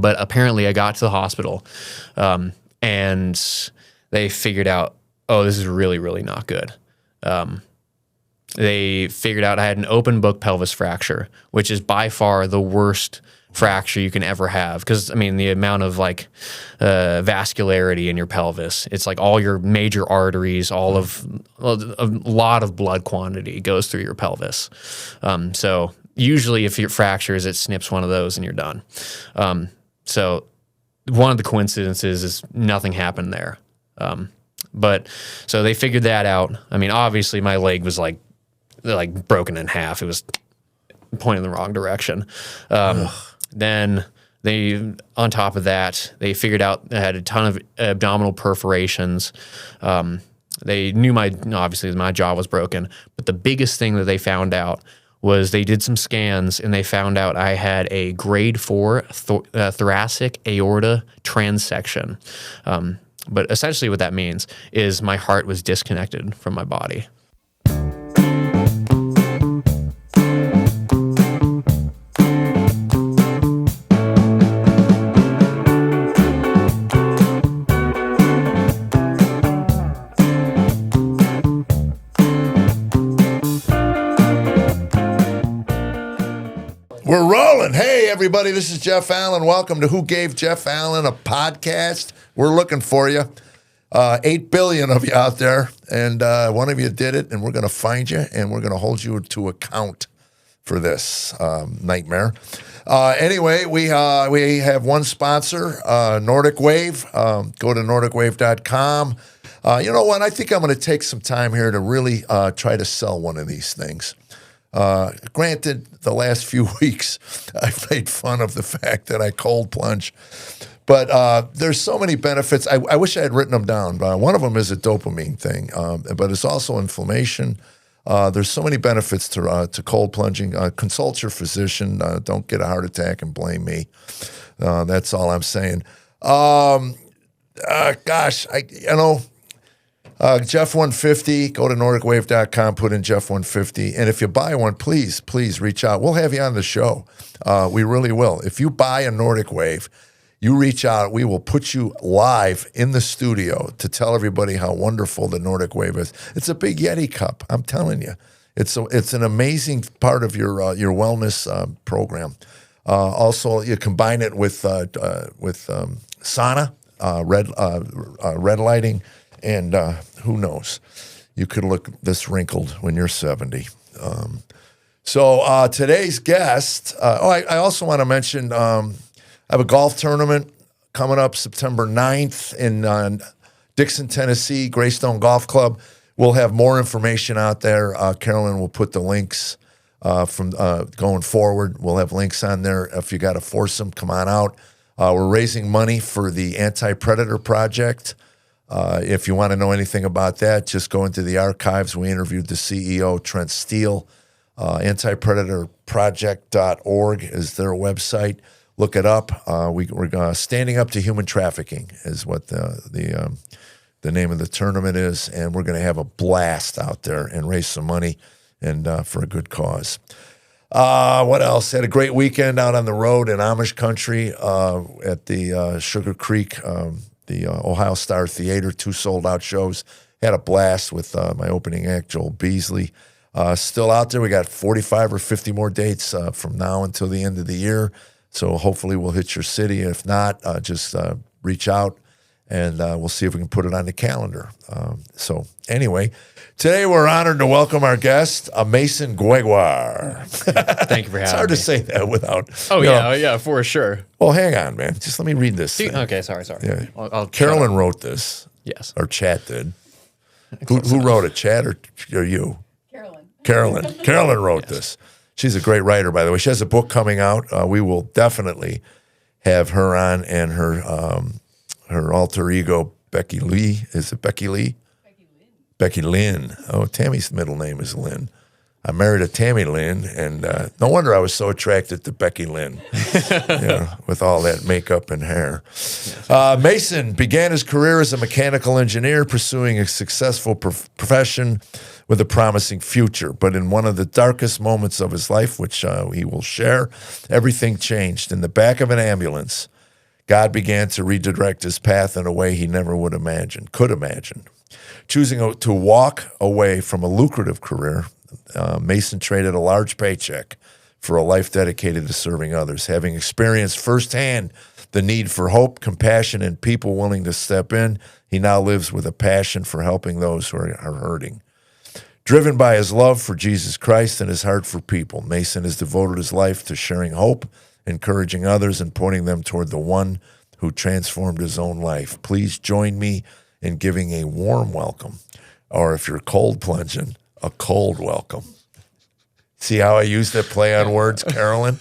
But apparently I got to the hospital and they figured out, oh, this is really, really not good. They figured out I had an open book pelvis fracture, which is by far the worst fracture you can ever have. Because, I mean, the amount of like vascularity in your pelvis, it's like all your major arteries, a lot of blood quantity goes through your pelvis. So usually if it fractures, it snips one of those and you're done. So one of the coincidences is nothing happened there. But so they figured that out. I mean, obviously my leg was like broken in half. It was pointing in the wrong direction. Then they, on top of that, they figured out I had a ton of abdominal perforations. They knew obviously my jaw was broken, but the biggest thing that they found out was they did some scans and they found out I had a grade 4 thoracic aorta transection. But essentially what that means is my heart was disconnected from my body. We're rolling. Hey, everybody, this is Jeff Allen. Welcome to Who Gave Jeff Allen a Podcast. We're looking for you. 8 billion of you out there, and one of you did it, and we're going to find you, and we're going to hold you to account for this nightmare. Anyway, we have one sponsor, Nordic Wave. Go to nordicwave.com. You know what? I think I'm going to take some time here to really try to sell one of these things. Granted, the last few weeks, I've made fun of the fact that I cold plunge, but there's so many benefits. I wish I had written them down. One of them is a dopamine thing, but it's also inflammation. There's so many benefits to cold plunging. Consult your physician. Don't get a heart attack and blame me. That's all I'm saying. Jeff 150, go to nordicwave.com, put in Jeff 150. And if you buy one, please reach out. We'll have you on the show. We really will. If you buy a Nordic Wave, you reach out. We will put you live in the studio to tell everybody how wonderful the Nordic Wave is. It's a big Yeti cup. I'm telling you. It's an amazing part of your wellness program. Also, you combine it with sauna, red lighting, and who knows? You could look this wrinkled when you're 70. So today's guest, I also want to mention I have a golf tournament coming up September 9th in Dixon, Tennessee, Greystone Golf Club. We'll have more information out there. Carolyn will put the links from going forward. We'll have links on there. If you got a foursome, come on out. We're raising money for the Anti-Predator Project. If you want to know anything about that, just go into the archives. We interviewed the CEO, Trent Steele. Antipredatorproject.org is their website. Look it up. We're standing up to human trafficking is what the name of the tournament is, and we're going to have a blast out there and raise some money and for a good cause. What else? Had a great weekend out on the road in Amish country at the Sugar Creek, the Ohio Star Theater, 2 sold-out shows. Had a blast with my opening act, Joel Beasley. Still out there. We got 45 or 50 more dates from now until the end of the year. So hopefully we'll hit your city. If not, just reach out, and we'll see if we can put it on the calendar. So anyway, today we're honored to welcome our guest, Mason Gregoire. Thank you for having me. It's hard to say that without... yeah, for sure. Well, hang on, man. Just let me read this thing. Okay, sorry. Yeah. I'll Carolyn wrote this. Yes. Or Chad did. Who wrote it, Chad or you? Carolyn. Carolyn wrote this. She's a great writer, by the way. She has a book coming out. We will definitely have her on, and her alter ego, Becky Lee. Is it Becky Lee? Becky Lynn. Becky Lynn. Oh, Tammy's middle name is Lynn. I married a Tammy Lynn, and no wonder I was so attracted to Becky Lynn, with all that makeup and hair. Mason began his career as a mechanical engineer, pursuing a successful profession with a promising future. But in one of the darkest moments of his life, which he will share, everything changed. In the back of an ambulance, God began to redirect his path in a way he never could imagine. Choosing to walk away from a lucrative career, Mason traded a large paycheck for a life dedicated to serving others. Having experienced firsthand the need for hope, compassion, and people willing to step in, he now lives with a passion for helping those who are hurting. Driven by his love for Jesus Christ and his heart for people, Mason has devoted his life to sharing hope, encouraging others, and pointing them toward the one who transformed his own life. Please join me in giving a warm welcome, or if you're cold plunging, a cold welcome. See how I used that play on words, Carolyn?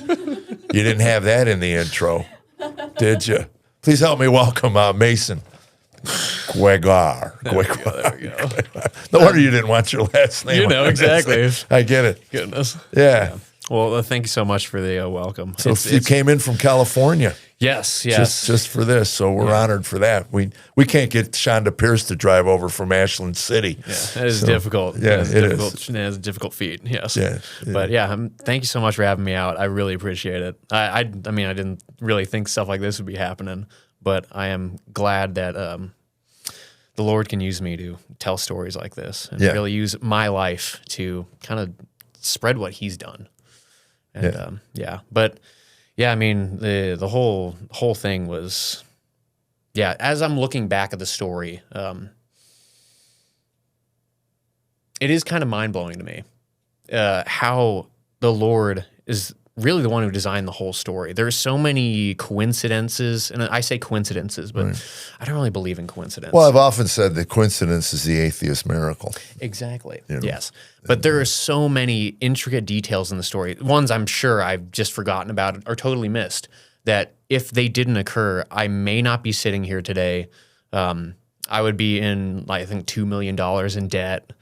You didn't have that in the intro, did you? Please help me welcome Mason Gregoire. There we go. No wonder you didn't want your last name. You know, exactly. I get it. Goodness. Yeah. Well, thank you so much for the welcome. So you came in from California. Yes. Just for this, so we're honored for that. We can't get Shonda Pierce to drive over from Ashland City. Yeah, that is difficult. Yeah, it is. It is a difficult feat. Yes. Yeah. But thank you so much for having me out. I really appreciate it. I mean, I didn't really think stuff like this would be happening, but I am glad that the Lord can use me to tell stories like this and really use my life to kind of spread what He's done. And but. Yeah, I mean, the whole thing was, as I'm looking back at the story, it is kind of mind-blowing to me how the Lord is really the one who designed the whole story. There's so many coincidences, and I say coincidences, but I don't really believe in coincidence. Well, I've often said that coincidence is the atheist miracle. Exactly. Yes. But there are so many intricate details in the story. Ones I'm sure I've just forgotten about or totally missed, that if they didn't occur, I may not be sitting here today. I would be in, I think, $2 million in debt.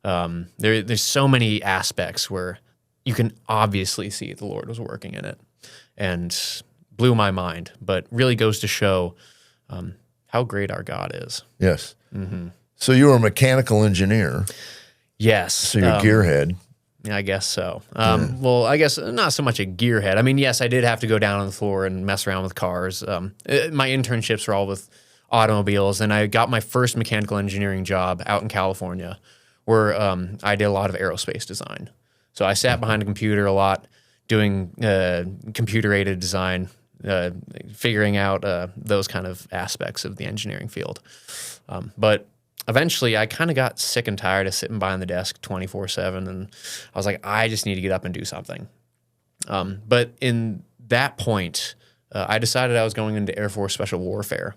There's so many aspects where you can obviously see the Lord was working in it, and blew my mind, but really goes to show how great our God is. Yes. Mm-hmm. So you were a mechanical engineer. Yes. So you're a gearhead. Yeah, I guess so. Well, I guess not so much a gearhead. I mean, yes, I did have to go down on the floor and mess around with cars. My internships were all with automobiles, and I got my first mechanical engineering job out in California, where I did a lot of aerospace design. So I sat behind a computer a lot, doing computer-aided design, figuring out those kind of aspects of the engineering field. But eventually, I kind of got sick and tired of sitting behind the desk 24/7, and I was like, I just need to get up and do something. But in that point, I decided I was going into Air Force Special Warfare.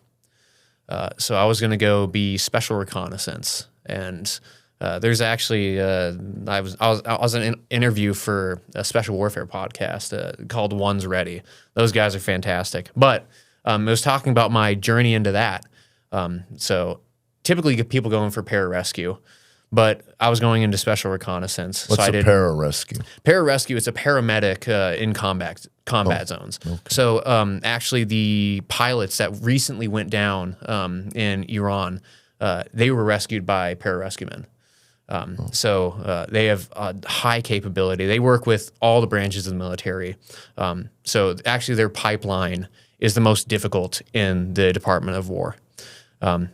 So I was going to go be Special Reconnaissance, and there's actually I was in an interview for a Special Warfare podcast called One's Ready. Those guys are fantastic. But it was talking about my journey into that. So typically people go in for pararescue, but I was going into Special Reconnaissance. What's so a pararescue? Pararescue, it's a paramedic in combat zones. Okay. So actually the pilots that recently went down in Iran, they were rescued by pararescuemen. So they have a high capability. They work with all the branches of the military. So actually their pipeline is the most difficult in the Department of War.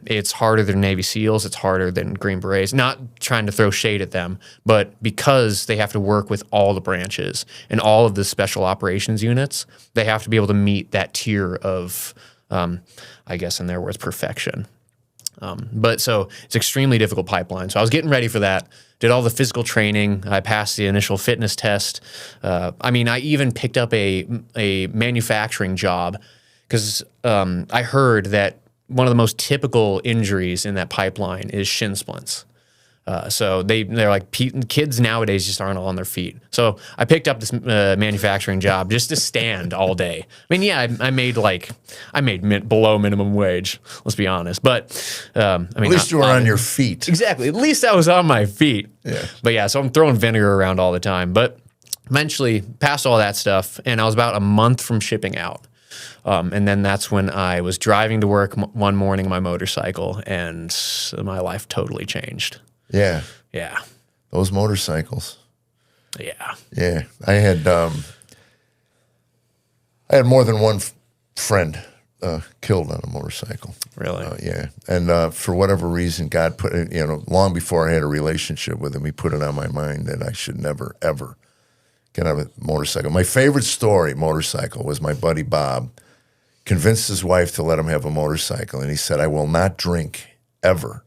It's harder than Navy SEALs. It's harder than Green Berets. Not trying to throw shade at them, but because they have to work with all the branches and all of the special operations units, they have to be able to meet that tier of, I guess in their words, perfection. But so it's extremely difficult pipeline. So I was getting ready for that, did all the physical training. I passed the initial fitness test. I mean, I even picked up a manufacturing job because I heard that one of the most typical injuries in that pipeline is shin splints. So they're like, kids nowadays just aren't all on their feet. So I picked up this manufacturing job just to stand all day. I mean, yeah, I made below minimum wage. Let's be honest. But I mean, at least you were on your feet. Exactly. At least I was on my feet. Yeah. But yeah, so I'm throwing vinegar around all the time. But eventually passed all that stuff, and I was about a month from shipping out. And then that's when I was driving to work one morning on my motorcycle, and my life totally changed. Yeah. Yeah. Those motorcycles. Yeah. Yeah. I had more than one friend killed on a motorcycle. Really? Yeah. And for whatever reason, God put it, long before I had a relationship with him, he put it on my mind that I should never, ever get on a motorcycle. My favorite motorcycle, was my buddy Bob convinced his wife to let him have a motorcycle. And he said, I will not drink ever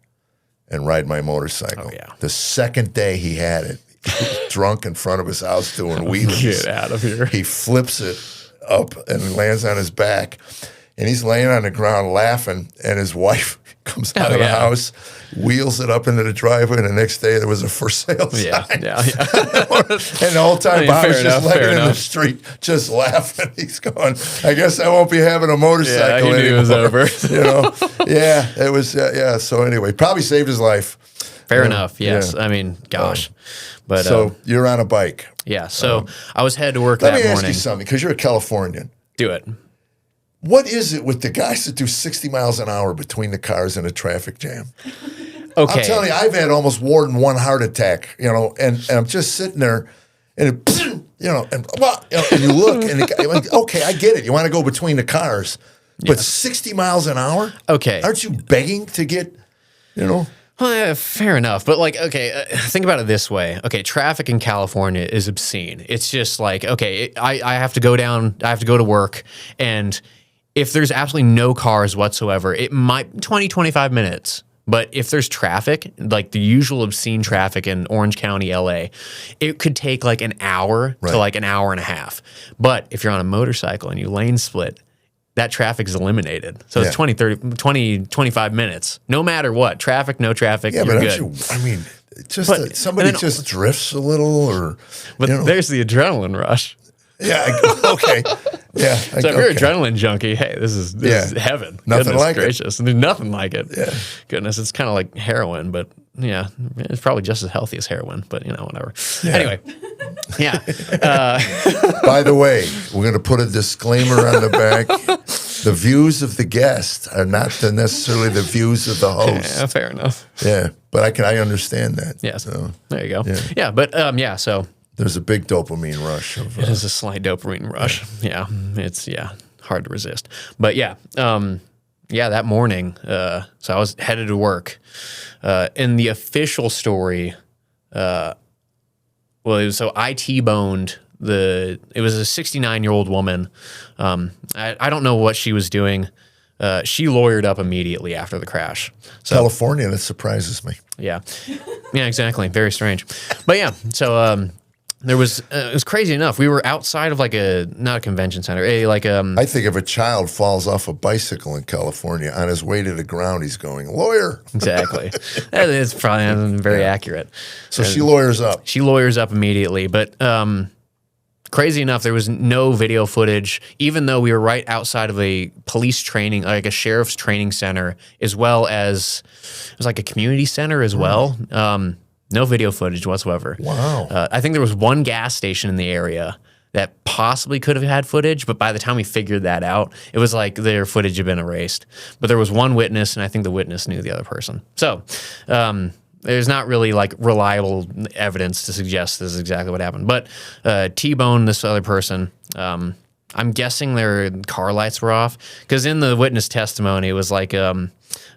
and ride my motorcycle. Oh, yeah. The second day he had it, he was drunk in front of his house doing wheelies. Get out of here. He flips it up and lands on his back. And he's laying on the ground laughing, and his wife comes out of the house, wheels it up into the driveway, and the next day there was a for sale sign. Yeah. And the whole time Bob was just laying in the street, just laughing. He's going, I guess I won't be having a motorcycle he knew anymore. it was over. Yeah, it was, yeah. So anyway, probably saved his life. Fair enough, yes. Yeah. I mean, gosh. But so you're on a bike. yeah, so I was headed to work that morning. Let me ask you something, because you're a Californian. Do it. What is it with the guys that do 60 miles an hour between the cars in a traffic jam? Okay. I'm telling you, I've had almost more than one heart attack, and I'm just sitting there, and and you look, and the guy, like, okay, I get it. You want to go between the cars, but 60 miles an hour? Okay. Aren't you begging to get, Well, yeah, fair enough. But think about it this way. Okay, traffic in California is obscene. It's just like, okay, I have to go down, I have to go to work, and if there's absolutely no cars whatsoever, it might 20, 25 minutes. But if there's traffic, like the usual obscene traffic in Orange County, LA, it could take like an hour to like an hour and a half. But if you're on a motorcycle and you lane split, that traffic is eliminated. So it's 20, 25 minutes. No matter what, traffic, no traffic, you're good. Somebody just drifts a little there's the adrenaline rush. Yeah, okay. Yeah. So if you're an adrenaline junkie, hey, this is heaven. Nothing like gracious. it. There's nothing like it. Yeah. Goodness, it's kind of like heroin, but yeah, it's probably just as healthy as heroin, but whatever. Yeah. Anyway, yeah. By the way, we're going to put a disclaimer on the back. The views of the guest are not necessarily the views of the host. Yeah, fair enough. Yeah, but I understand that. Yes. So, there you go. Yeah, but so there's a big dopamine rush. It is a slight dopamine rush. Yeah, it's hard to resist. But that morning, so I was headed to work. In the official story, I T-boned it was a 69-year-old woman. I don't know what she was doing. She lawyered up immediately after the crash. So, California, that surprises me. Yeah. Yeah, exactly. Very strange. But yeah, so it was crazy enough. We were outside of not a convention center, I think if a child falls off a bicycle in California, on his way to the ground, he's going, lawyer. Exactly. That is probably very accurate. So she lawyers up. She lawyers up immediately. But crazy enough, there was no video footage, even though we were right outside of a police training, like a sheriff's training center, as well as it was like a community center as well. No video footage whatsoever. Wow. I think there was one gas station in the area that possibly could have had footage, but by the time we figured that out, it was like their footage had been erased. But there was one witness, and I think the witness knew the other person. So there's not really reliable evidence to suggest this is exactly what happened. But T-boned this other person. I'm guessing their car lights were off, because in the witness testimony, it was like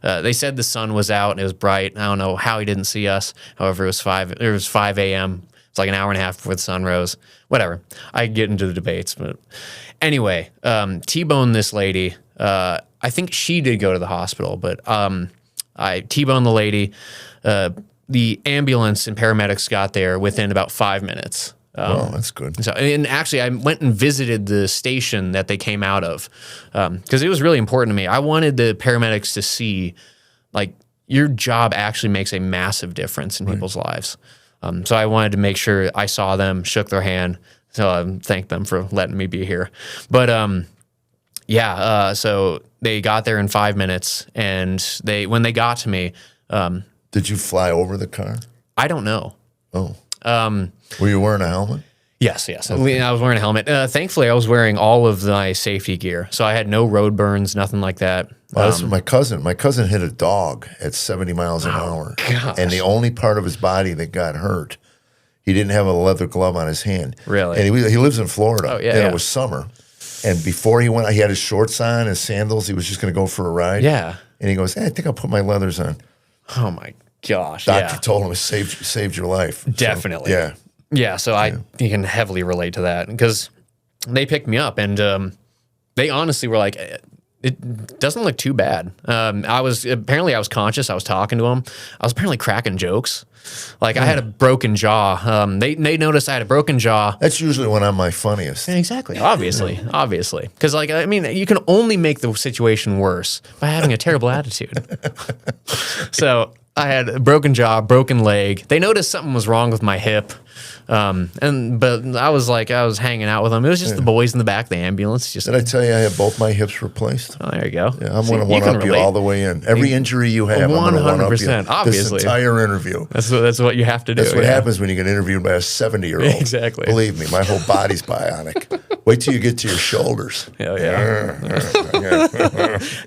they said the sun was out and it was bright. I don't know how he didn't see us. However, it was 5 a.m. It's like an hour and a half before the sun rose. Whatever. I get into the debates, but anyway, T-boned this lady. I think she did go to the hospital, but I T-boned the lady. The ambulance and paramedics got there within about 5 minutes. Oh, that's good. So, and actually, I went and visited the station that they came out of, because it was really important to me. I wanted the paramedics to see, your job actually makes a massive difference in people's lives. So I wanted to make sure I saw them, shook their hand, so thanked them for letting me be here. But so they got there in 5 minutes, and when they got to me, did you fly over the car? I don't know. Oh, were you wearing a helmet? Yes. Okay. I was wearing a helmet. Thankfully, I was wearing all of my safety gear, so I had no road burns, nothing like that. This is my cousin. My cousin hit a dog at 70 miles an hour, and the only part of his body that got hurt, he didn't have a leather glove on his hand. Really? And he lives in Florida. Oh, yeah. And it was summer. And before he went, he had his shorts on, his sandals. He was just going to go for a ride. Yeah. And he goes, I think I'll put my leathers on. Oh, my gosh. Doctor told him it saved your life. Definitely. So, yeah. Yeah, so I can heavily relate to that because they picked me up and they honestly were like, it doesn't look too bad. I was conscious. I was talking to them. I was apparently cracking jokes. Like I had a broken jaw. They noticed I had a broken jaw. That's usually when I'm my funniest. Exactly. Obviously. Because you can only make the situation worse by having a terrible attitude. So I had a broken jaw, broken leg. They noticed something was wrong with my hip. But I was hanging out with them. It was just the boys in the back of the ambulance. Did I tell you I had both my hips replaced? Oh, there you go. Yeah, I'm going to one-up you all the way in. Every injury you have, 100%, I'm going to one-up you. Obviously. This entire interview. That's what you have to do. That's what happens when you get interviewed by a 70-year-old. Exactly. Believe me, my whole body's bionic. Wait till you get to your shoulders. Hell yeah.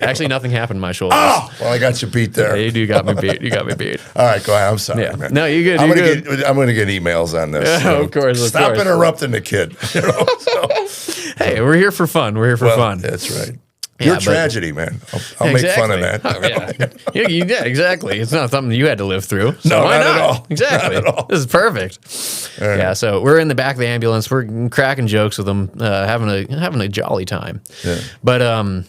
Actually, nothing happened to my shoulders. Oh, well, I got you beat there. Yeah, you got me beat. All right, go ahead. I'm sorry, Yeah. man. No, you're good. I'm going to get emails on this. Yeah, of course. Stop interrupting the kid. Hey, we're here for fun. We're here for fun. That's right. Your tragedy, man. I'll make fun of that. Oh, yeah, exactly. It's not something you had to live through. So no, why not at all. Exactly. Not at all. This is perfect. Right. Yeah, so we're in the back of the ambulance. We're cracking jokes with them, having a jolly time. Yeah. But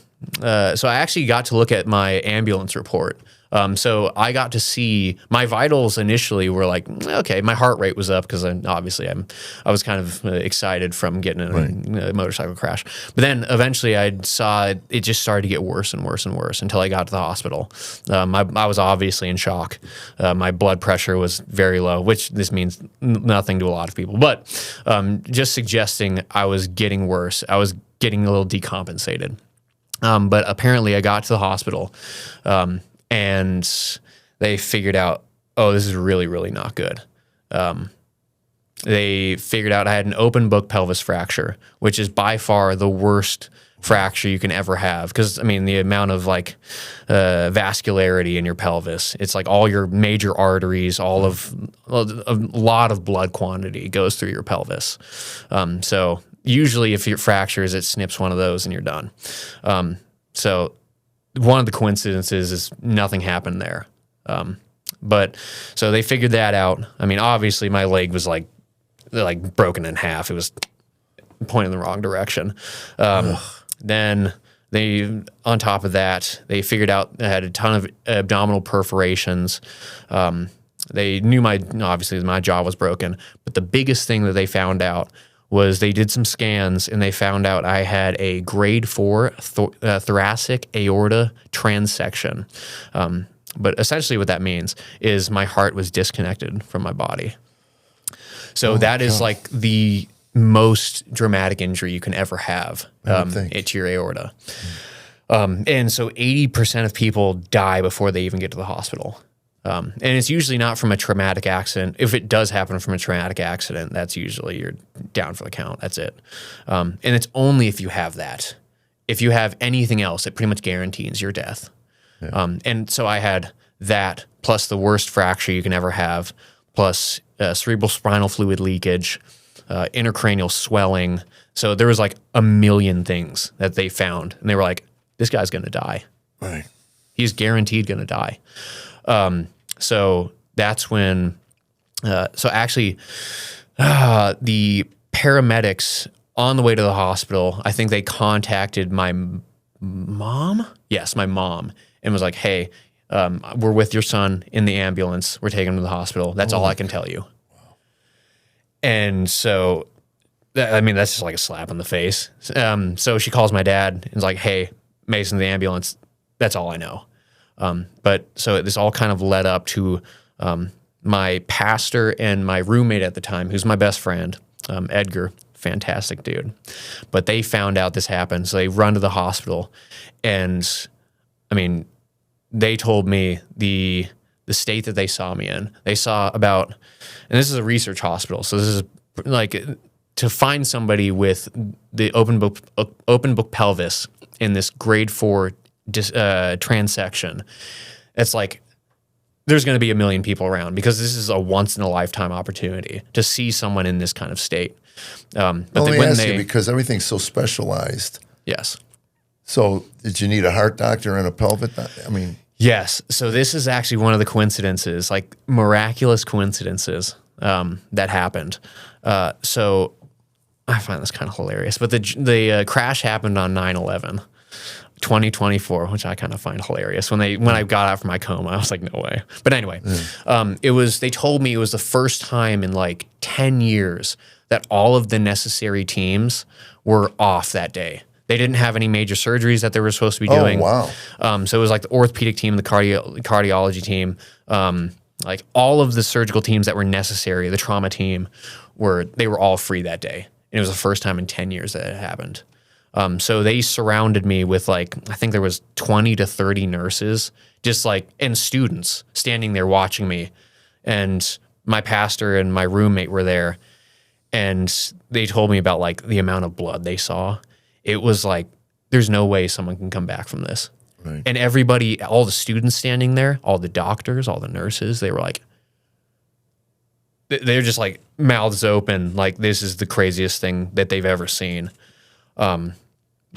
so I actually got to look at my ambulance report. So I got to see my vitals initially were like, okay, my heart rate was up because I was kind of excited from getting in a motorcycle crash. But then eventually I saw it just started to get worse and worse and worse until I got to the hospital. I was obviously in shock. My blood pressure was very low, which this means nothing to a lot of people, but just suggesting I was getting worse. I was getting a little decompensated. But apparently I got to the hospital, and they figured out, oh, this is really, really not good. They figured out I had an open book pelvis fracture, which is by far the worst fracture you can ever have. Because, the amount of vascularity in your pelvis, it's like all your major arteries, a lot of blood quantity goes through your pelvis. So usually if it fractures, it snips one of those and you're done. So one of the coincidences is nothing happened there. But so they figured that out. Obviously my leg was like broken in half. It was pointing in the wrong direction. Then on top of that, they figured out I had a ton of abdominal perforations. They knew obviously my jaw was broken, but the biggest thing that they found out was they did some scans and they found out I had a grade 4 thoracic aorta transection. But essentially what that means is my heart was disconnected from my body. So that is like the most dramatic injury you can ever have to your aorta. And so 80% of people die before they even get to the hospital. And it's usually not from a traumatic accident. If it does happen from a traumatic accident, that's usually you're down for the count. That's it. And it's only if you have that. If you have anything else, it pretty much guarantees your death. Yeah. And so I had that plus the worst fracture you can ever have, plus cerebral spinal fluid leakage, intracranial swelling. So there was like a million things that they found. And they were like, this guy's going to die. Right. He's guaranteed going to die. So that's when, the paramedics on the way to the hospital, I think they contacted my mom. Yes, my mom, and was like, hey, we're with your son in the ambulance. We're taking him to the hospital. That's all I can tell you. Wow. And so, that's just like a slap in the face. So she calls my dad and is like, hey, Mason's in the ambulance. That's all I know. But so this all kind of led up to my pastor and my roommate at the time, who's my best friend, Edgar, fantastic dude. But they found out this happened, so they run to the hospital, and I mean, they told me the state that they saw me in. They saw about, and this is a research hospital, so this is like to find somebody with the open book pelvis in this grade 4 transection. It's like there's going to be a million people around because this is a once in a lifetime opportunity to see someone in this kind of state. But let me ask you, because everything's so specialized. Yes. So did you need a heart doctor and a pelvic doctor? I mean, yes. So this is actually one of the coincidences, like miraculous coincidences that happened. So I find this kind of hilarious. But the crash happened on 9/11, 2024, which I kind of find hilarious. When I got out from my coma, I was like, no way. But anyway, they told me it was the first time in like 10 years that all of the necessary teams were off that day. They didn't have any major surgeries that they were supposed to be doing. Oh, wow. So it was like the orthopedic team, the cardiology team, like all of the surgical teams that were necessary, the trauma team, they were all free that day. And it was the first time in 10 years that it happened. So they surrounded me with I think there was 20 to 30 nurses, and students standing there watching me. And my pastor and my roommate were there. And they told me about the amount of blood they saw. It was like, there's no way someone can come back from this. Right. And everybody, all the students standing there, all the doctors, all the nurses, they were like, they're just like mouths open, like this is the craziest thing that they've ever seen. The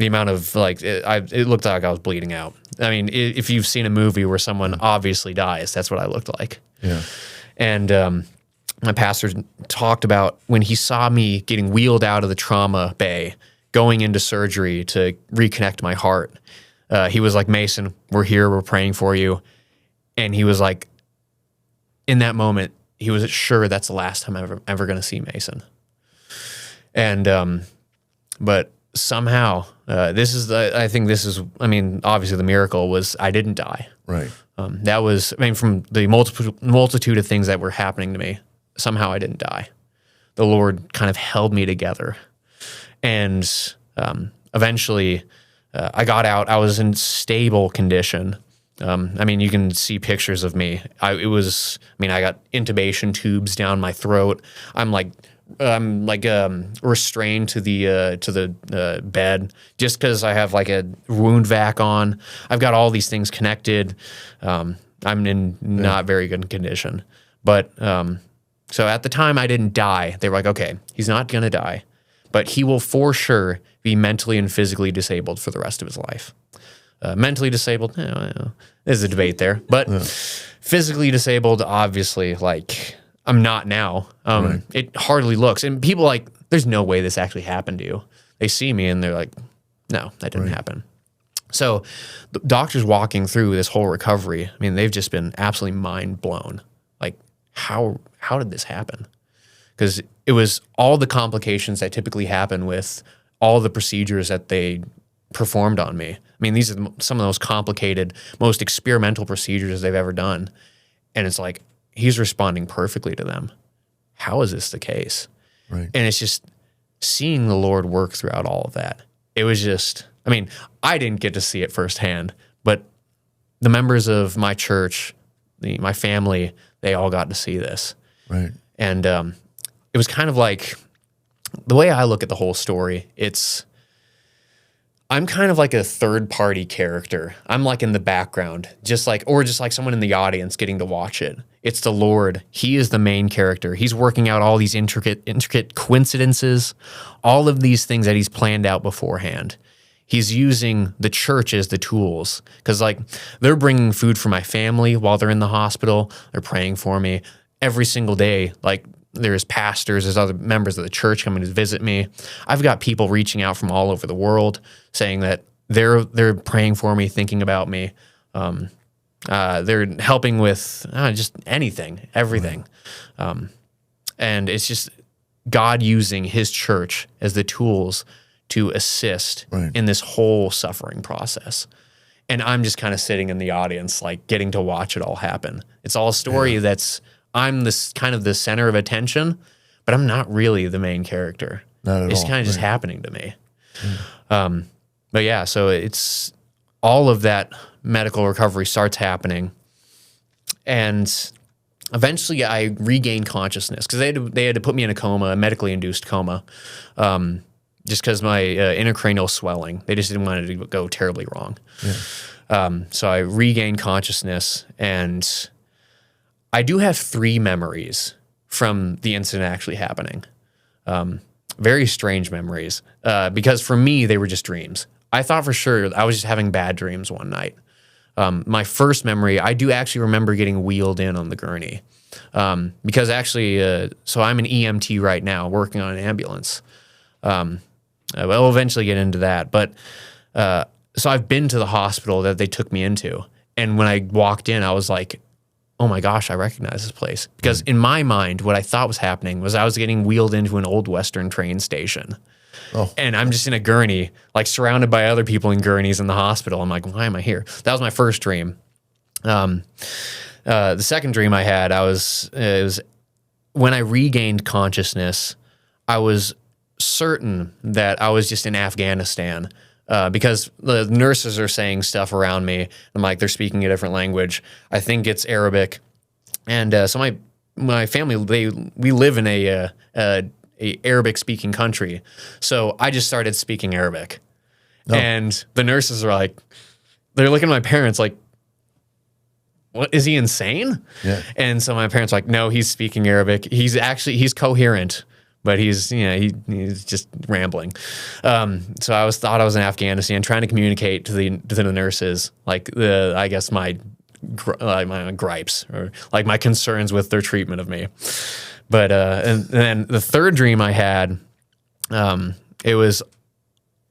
amount of it looked like I was bleeding out. I mean, if you've seen a movie where someone obviously dies, that's what I looked like. Yeah. And my pastor talked about when he saw me getting wheeled out of the trauma bay, going into surgery to reconnect my heart. He was like, Mason, we're here, we're praying for you. And he was like, in that moment, he was sure that's the last time I'm ever going to see Mason. And, but somehow, I mean, obviously the miracle was I didn't die. Right. That was, I mean, from the multitude of things that were happening to me, somehow I didn't die. The Lord kind of held me together. And eventually I got out. I was in stable condition. I mean, you can see pictures of me. I got intubation tubes down my throat. I'm restrained to the bed just because I have a wound vac on. I've got all these things connected. I'm in not very good condition. But so at the time I didn't die. They were like, okay, he's not going to die, but he will for sure be mentally and physically disabled for the rest of his life. Mentally disabled, there's a debate there. But physically disabled, obviously, I'm not now. Right. It hardly looks. And people there's no way this actually happened to you. They see me and they're like, no, that didn't happen. So the doctors walking through this whole recovery, I mean, they've just been absolutely mind blown. How did this happen? Because it was all the complications that typically happen with all the procedures that they performed on me. I mean, these are some of the most complicated, most experimental procedures they've ever done. And it's like, he's responding perfectly to them. How is this the case? Right. And it's just seeing the Lord work throughout all of that. It was just, I mean, I didn't get to see it firsthand, but the members of my church, my family, they all got to see this. Right. And it was kind of like, the way I look at the whole story, I'm kind of like a third-party character. I'm in the background, just like someone in the audience getting to watch it. It's the Lord. He is the main character. He's working out all these intricate coincidences, all of these things that he's planned out beforehand. He's using the church as the tools because they're bringing food for my family while they're in the hospital. They're praying for me every single day. There's pastors, there's other members of the church coming to visit me. I've got people reaching out from all over the world saying that they're praying for me, thinking about me. They're helping with just anything, everything. And it's just God using his church as the tools to assist in this whole suffering process. and I'm just kind of sitting in the audience, like getting to watch it all happen. It's all a story I'm this kind of the center of attention, but I'm not really the main character. Not at it's all. kind of just happening to me. But yeah, so it's all of that medical recovery starts happening, and eventually I regained consciousness because they had to put me in a coma, a medically induced coma, just because my intracranial swelling. They just didn't want it to go terribly wrong. Yeah. So I regained consciousness, and I do have 3 memories from the incident actually happening. Very strange memories, because for me, they were just dreams. I thought for sure I was just having bad dreams one night. My first memory, I do actually remember getting wheeled in on the gurney. Because actually, so I'm an EMT right now, working on an ambulance. We'll eventually get into that. But so I've been to the hospital that they took me into. And when I walked in, I was like, oh my gosh, I recognize this place. Because in my mind, what I thought was happening was I was getting wheeled into an old Western train station. Oh. And I'm just in a gurney, like surrounded by other people in gurneys in the hospital. I'm like, why am I here? That was my first dream. The second dream I had, it was when I regained consciousness, I was certain that I was just in Afghanistan. Because the nurses are saying stuff around me. I'm like, they're speaking a different language. I think it's Arabic. And so my family, we live in a Arabic-speaking country. So I just started speaking Arabic. Oh. And the nurses are like, they're looking at my parents like, what, is he insane? Yeah. And so my parents are like, no, he's speaking Arabic. He's coherent. But he's just rambling. So I thought I was in Afghanistan trying to communicate to the nurses, like my gripes or like my concerns with their treatment of me. But and then the third dream I had, it was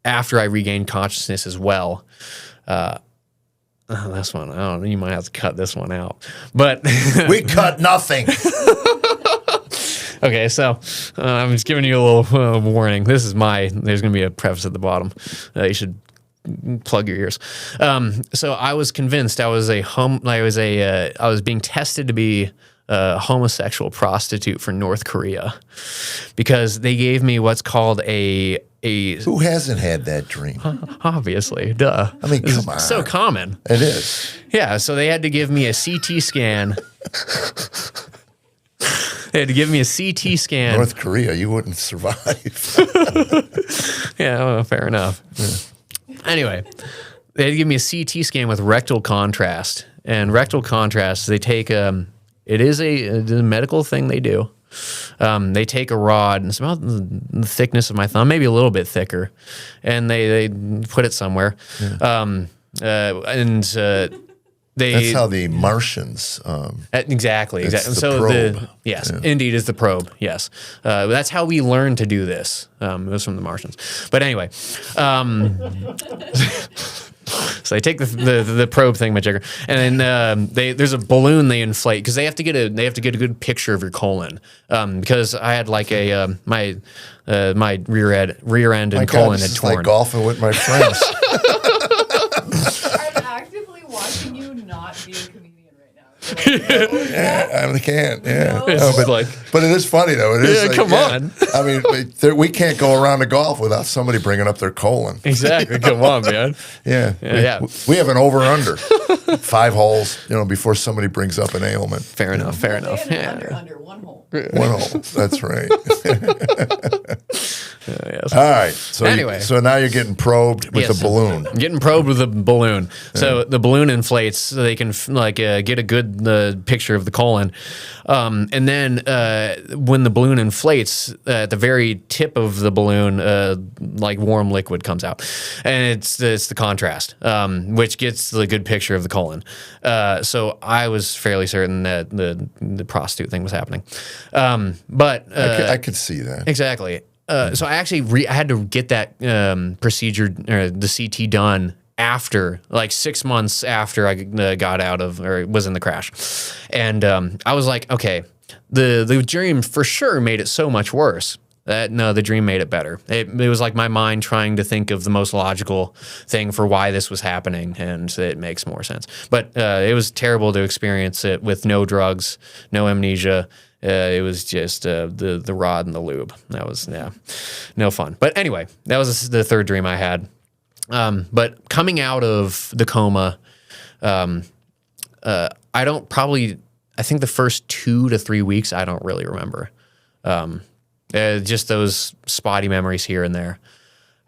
after I regained consciousness as well. This one, I don't know, you might have to cut this one out. But we cut nothing. Okay, so I'm just giving you a little warning. There's going to be a preface at the bottom. You should plug your ears. So I was convinced I was being tested to be a homosexual prostitute for North Korea because they gave me what's called a Who hasn't had that dream? Obviously, duh. I mean, come on. So common. It is. Yeah, so they had to give me a CT scan. They had to give me a CT scan. North Korea, you wouldn't survive. Yeah, well, fair enough. Yeah. Anyway, they had to give me a CT scan with rectal contrast. And rectal contrast, they take it is a medical thing they do. They take a rod, and it's about the thickness of my thumb, maybe a little bit thicker, and they put it somewhere. Yeah. That's how the Martians. Exactly. So probe. Indeed, is the probe. Yes, that's how we learned to do this. It was from the Martians. But anyway, so they take the probe thing, majigger, and then there's a balloon they inflate because they have to get a good picture of your colon. Because I had like my rear end and colon had torn. Like golfing with my friends. Watching you not be a comedian right now. Yeah, I can't. Yeah, no, but it is funny though. It is. Yeah, come on. I mean, we can't go around to golf without somebody bringing up their colon. Exactly. Come on, man. Yeah. We have an over/under 5 holes. Before somebody brings up an ailment. Fair enough. Under 1 hole. 1 hole. That's right. Yes. All right. So anyway, so now you're getting probed with a balloon. I'm getting probed with a balloon. So the balloon inflates so they can get a good picture of the colon. And then when the balloon inflates, at the very tip of the balloon, like warm liquid comes out, and it's the contrast, which gets the good picture of the colon. So I was fairly certain that the prostitute thing was happening, but I could see that exactly. So I actually I had to get that procedure, the CT done after, like 6 months after I got out of, or was in the crash. And I was like, okay, the dream for sure made it so much worse. No, the dream made it better. It was like my mind trying to think of the most logical thing for why this was happening, and it makes more sense. But it was terrible to experience it with no drugs, no amnesia. It was just the rod and the lube. That was no fun. But anyway, that was the third dream I had. But coming out of the coma, I think the first 2 to 3 weeks I don't really remember. Just those spotty memories here and there.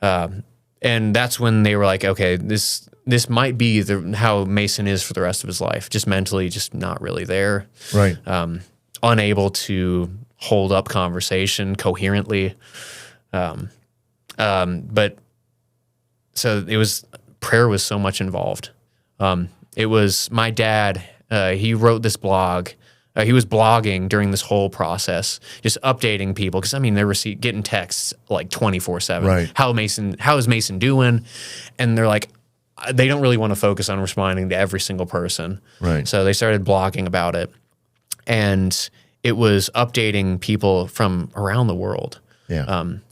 And that's when they were like, okay, this might be how Mason is for the rest of his life. Just mentally, just not really there. Right. Unable to hold up conversation coherently. But so prayer was so much involved. It was my dad, he wrote this blog. He was blogging during this whole process, just updating people. Because, I mean, they were getting texts like 24/7. Right. How is Mason doing? And they're like, they don't really want to focus on responding to every single person. Right. So they started blogging about it. And it was updating people from around the world,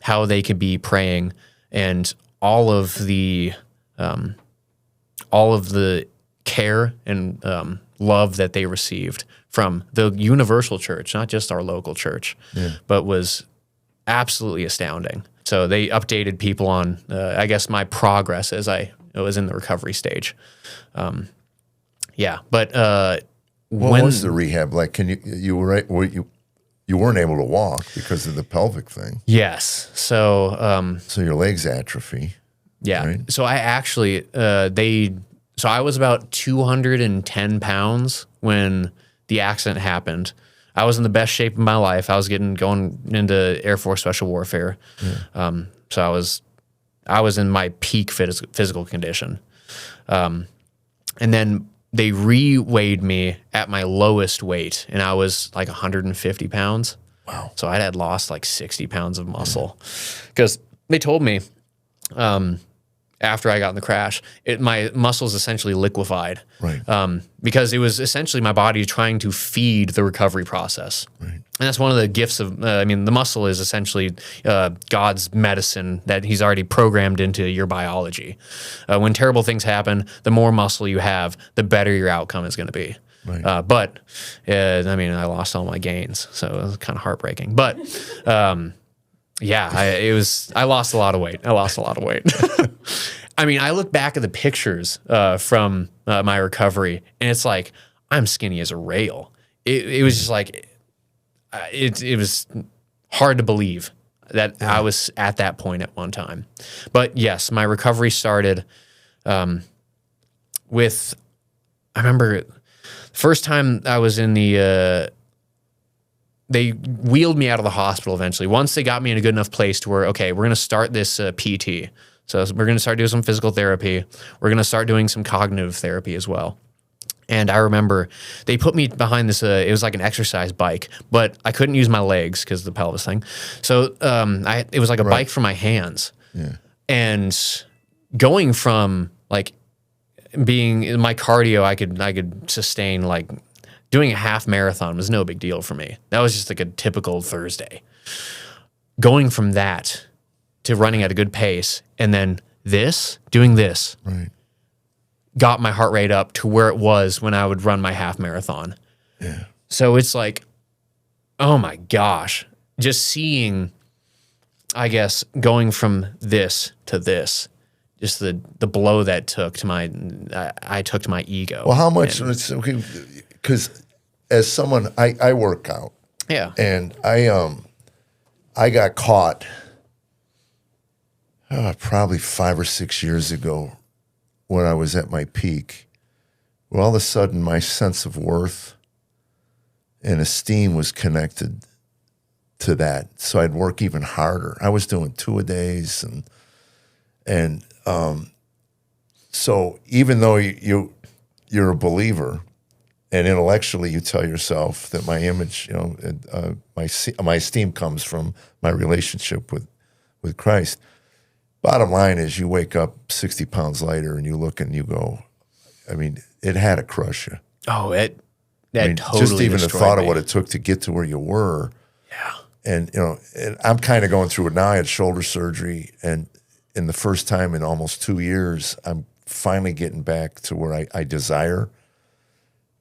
how they could be praying, and all of the care and love that they received from the universal church, not just our local church, but was absolutely astounding. So they updated people on, I guess, my progress as I was in the recovery stage. But what was the rehab like? You weren't able to walk because of the pelvic thing. Yes. So so your legs atrophy. Yeah. Right? So I actually so I was about 210 pounds when the accident happened. I was in the best shape of my life. I was going into Air Force Special Warfare. So I was in my peak physical condition. And then they re-weighed me at my lowest weight, and I was like 150 pounds. Wow. So I had lost like 60 pounds of muscle. Because they told me after I got in the crash, my muscles essentially liquefied. Right. Because it was essentially my body trying to feed the recovery process. Right. And that's one of the gifts of, the muscle is essentially God's medicine that he's already programmed into your biology. When terrible things happen, the more muscle you have, the better your outcome is going to be. Right. I lost all my gains, so it was kind of heartbreaking. But I lost a lot of weight. I look back at the pictures from my recovery, and it's like I'm skinny as a rail. It was just like it was hard to believe that I was at that point at one time. But yes, my recovery started with. I remember the first time I was in the. They wheeled me out of the hospital eventually. Once they got me in a good enough place to where, okay, we're going to start this PT. So we're going to start doing some physical therapy. We're going to start doing some cognitive therapy as well. And I remember they put me behind this, it was like an exercise bike, but I couldn't use my legs because of the pelvis thing. So it was like a bike for my hands. Yeah. And going from like being my cardio, I could sustain like doing a half marathon was no big deal for me. That was just like a typical Thursday. Going from that to running at a good pace, and then doing this, got my heart rate up to where it was when I would run my half marathon. Yeah. So it's like, oh my gosh, just seeing, I guess, going from this to this, just the blow that took to I took to my ego. Well, how much? Because as someone, I work out. Yeah. And I got caught probably 5 or 6 years ago when I was at my peak, where all of a sudden my sense of worth and esteem was connected to that. So I'd work even harder. I was doing 2 a days, and so even though you're a believer, and intellectually you tell yourself that my image, my esteem comes from my relationship with Christ. Bottom line is, you wake up 60 pounds lighter, and you look and you go, it had to crush you. Oh, totally just even the destroyed thought me. of what it took to get to where you were. Yeah. and and I'm kind of going through it now. I had shoulder surgery, and in the first time in almost 2 years, I'm finally getting back to where I desire.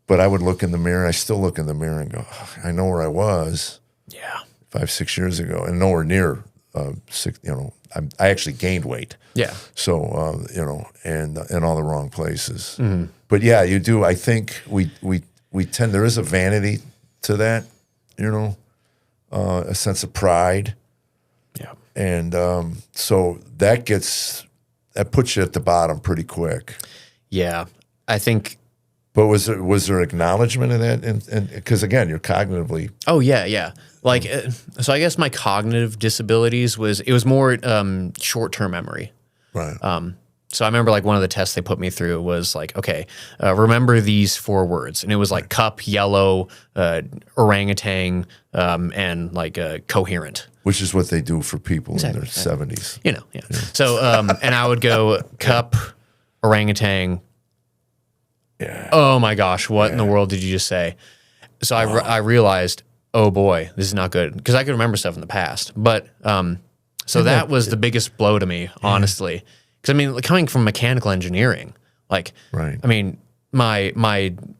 But I would look in the mirror. I still look in the mirror and go, "Oh, I know where I was 5-6 years ago, and nowhere near six. I actually gained weight. Yeah. So and in all the wrong places. But yeah, you do. I think we tend. There is a vanity to that. A sense of pride. Yeah. And so that puts you at the bottom pretty quick. Yeah. I think. But was there acknowledgement of that? And because again, you're cognitively. Oh yeah, yeah. Like so, I guess my cognitive disabilities was more short-term memory. Right. So I remember like one of the tests they put me through was like, okay, remember these 4 words, and it was like cup, yellow, orangutan, and like coherent. Which is what they do for people in their 70s. Yeah. So and I would go cup, orangutan. Yeah. Oh my gosh, what in the world did you just say? So I realized, oh boy, this is not good, because I could remember stuff in the past. But so that was the biggest blow to me, honestly. Because I mean, like, coming from mechanical engineering, like, right. I mean, my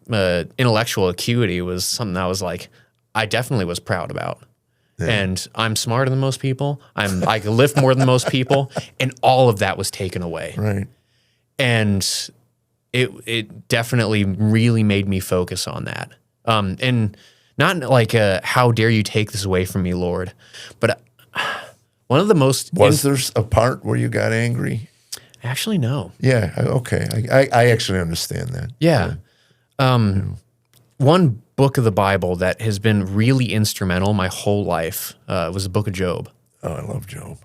intellectual acuity was something I was like, I definitely was proud about. Yeah. And I'm smarter than most people. I can lift more than most people, and all of that was taken away. Right. And it definitely really made me focus on that. And not like how dare you take this away from me, Lord, but one of the most was there a part where you got angry? Actually, no. Yeah. Okay. I actually understand that. Yeah. One book of the Bible that has been really instrumental my whole life was the book of Job. Oh, I love Job.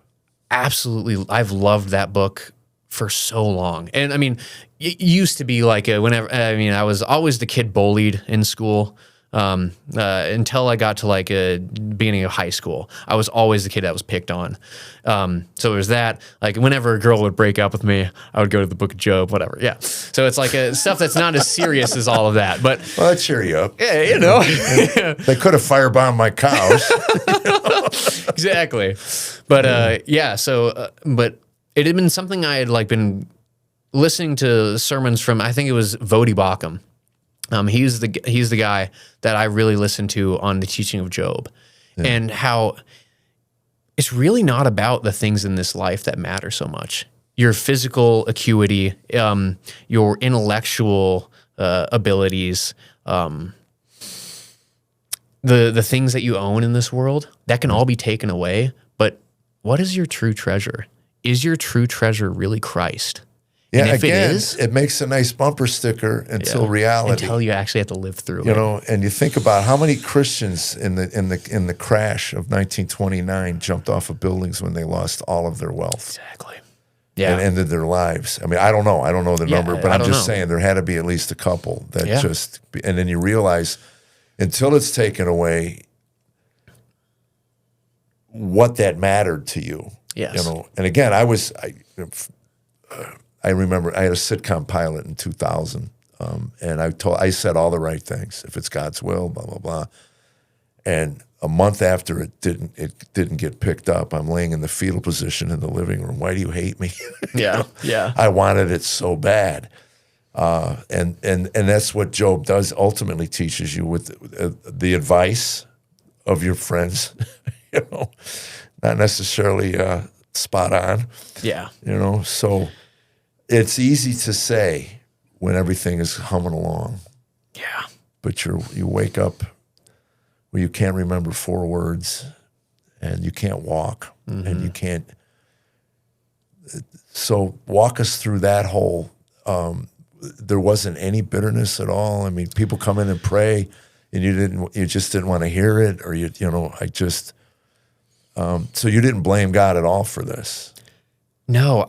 Absolutely. I've loved that book for so long. And I mean, it used to be like I was always the kid bullied in school until I got to like beginning of high school. I was always the kid that was picked on. So there's that. Like whenever a girl would break up with me, I would go to the book of Job, whatever. Yeah. So it's like stuff that's not as serious as all of that. But well, that cheer you up. Yeah, They could have firebombed my cows. Exactly. But yeah. So but it had been something I had like been listening to sermons from. I think it was Vodi Bakum. He's the guy that I really listened to on the teaching of Job, and how it's really not about the things in this life that matter so much. Your physical acuity, your intellectual abilities, the things that you own in this world, that can all be taken away. But what is your true treasure? Is your true treasure really Christ? Yeah, and if again, it is, it makes a nice bumper sticker until reality. Until you actually have to live through it. And you think about how many Christians in the crash of 1929 jumped off of buildings when they lost all of their wealth. Exactly. Yeah. And ended their lives. I mean, I don't know the number, but I'm just saying there had to be at least a couple that and then you realize until it's taken away what that mattered to you. Yes. And again, I remember I had a sitcom pilot in 2000, and I said all the right things. If it's God's will, blah blah blah. And a month after it didn't get picked up, I'm laying in the fetal position in the living room. Why do you hate me? Yeah, yeah. I wanted it so bad, and that's what Job does. Ultimately, teaches you with the advice of your friends. Not necessarily spot on. Yeah. So it's easy to say when everything is humming along. Yeah. But you wake up where you can't remember 4 words and you can't walk and you can't. So walk us through that whole, there wasn't any bitterness at all. I mean, people come in and pray and you just didn't want to hear it, or so you didn't blame God at all for this? No.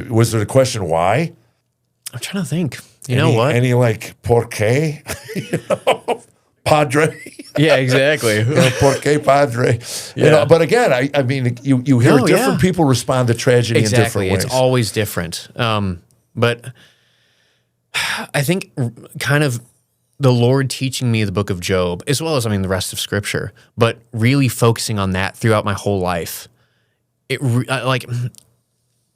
Was there the question why? I'm trying to think. You know what? Any like, ¿por qué? Padre? Yeah, exactly. ¿Por qué, Padre? Yeah. But again, I mean, you hear different people respond to tragedy in different ways. It's always different. But I think kind of the Lord teaching me the book of Job, as well as, the rest of scripture, but really focusing on that throughout my whole life. I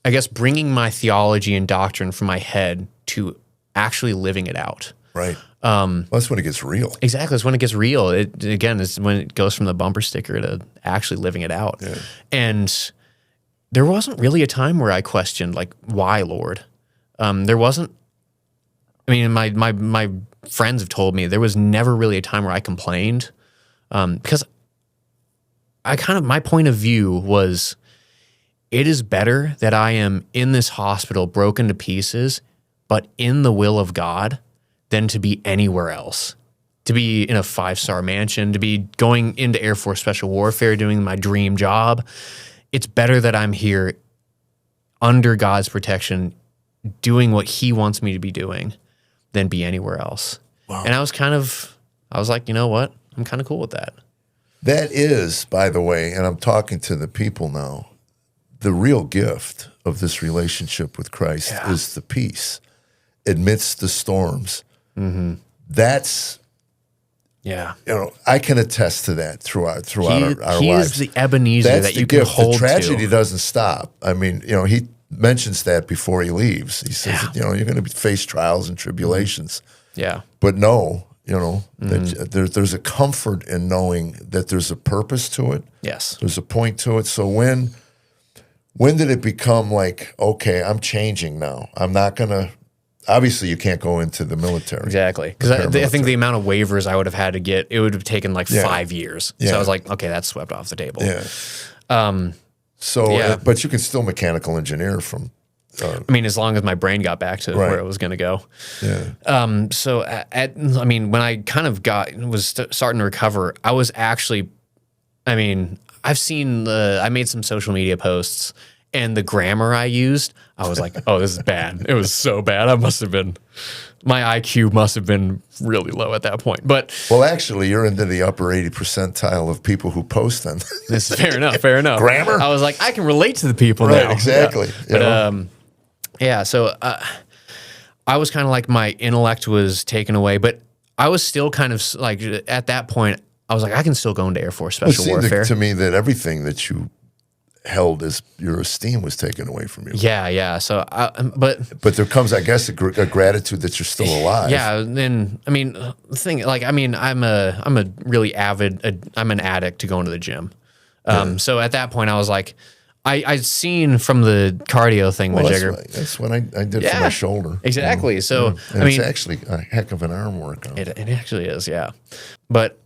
guess bringing my theology and doctrine from my head to actually living it out. Right. Well, that's when it gets real. Exactly. It's when it gets real. It's when it goes from the bumper sticker to actually living it out. Yeah. And there wasn't really a time where I questioned, like, why, Lord? There wasn't. My friends have told me there was never really a time where I complained, because my point of view was, it is better that I am in this hospital broken to pieces, but in the will of God, than to be anywhere else. To be in a 5-star mansion, to be going into Air Force Special Warfare, doing my dream job. It's better that I'm here under God's protection, doing what he wants me to be doing, than be anywhere else. Wow. And I was like, you know what? I'm kind of cool with that. That is, by the way, and I'm talking to the people now, the real gift of this relationship with Christ is the peace amidst the storms. Mm-hmm. That's, I can attest to that throughout our lives. He is the Ebenezer that you can hold to. The tragedy doesn't stop. He mentions that before he leaves. He says, you're going to face trials and tribulations. Yeah. But that there's a comfort in knowing that there's a purpose to it. Yes. There's a point to it. So when did it become like, okay, I'm changing now. I'm not going to, obviously you can't go into the military. Exactly. Because I think the amount of waivers I would have had to get, it would have taken 5 years. Yeah. So I was like, okay, that's swept off the table. Yeah. But you can still mechanical engineer from. As long as my brain got back to where it was going to go. Yeah. So when I kind of was starting to recover, I was actually, I've seen I made some social media posts, and the grammar I used, I was like, oh, this is bad. It was so bad. My IQ must have been really low at that point. But well, actually, you're into the upper 80 percentile of people who post them. This is fair enough. Grammar? I was like, I can relate to the people now. Right, exactly. Yeah. But so I was kind of like, my intellect was taken away, but I was still kind of like, at that point, I was like, I can still go into Air Force Special Warfare. To me, that everything that you held as your esteem was taken away from you. Yeah. So, but there comes, I guess, a gratitude that you're still alive. Yeah. And the thing, I'm a really avid, I'm an addict to going to the gym. So at that point, I was like, I'd seen from the cardio thing with Jigger. That's what I did for my shoulder. Exactly. So, it's actually a heck of an arm workout. It actually is, yeah. But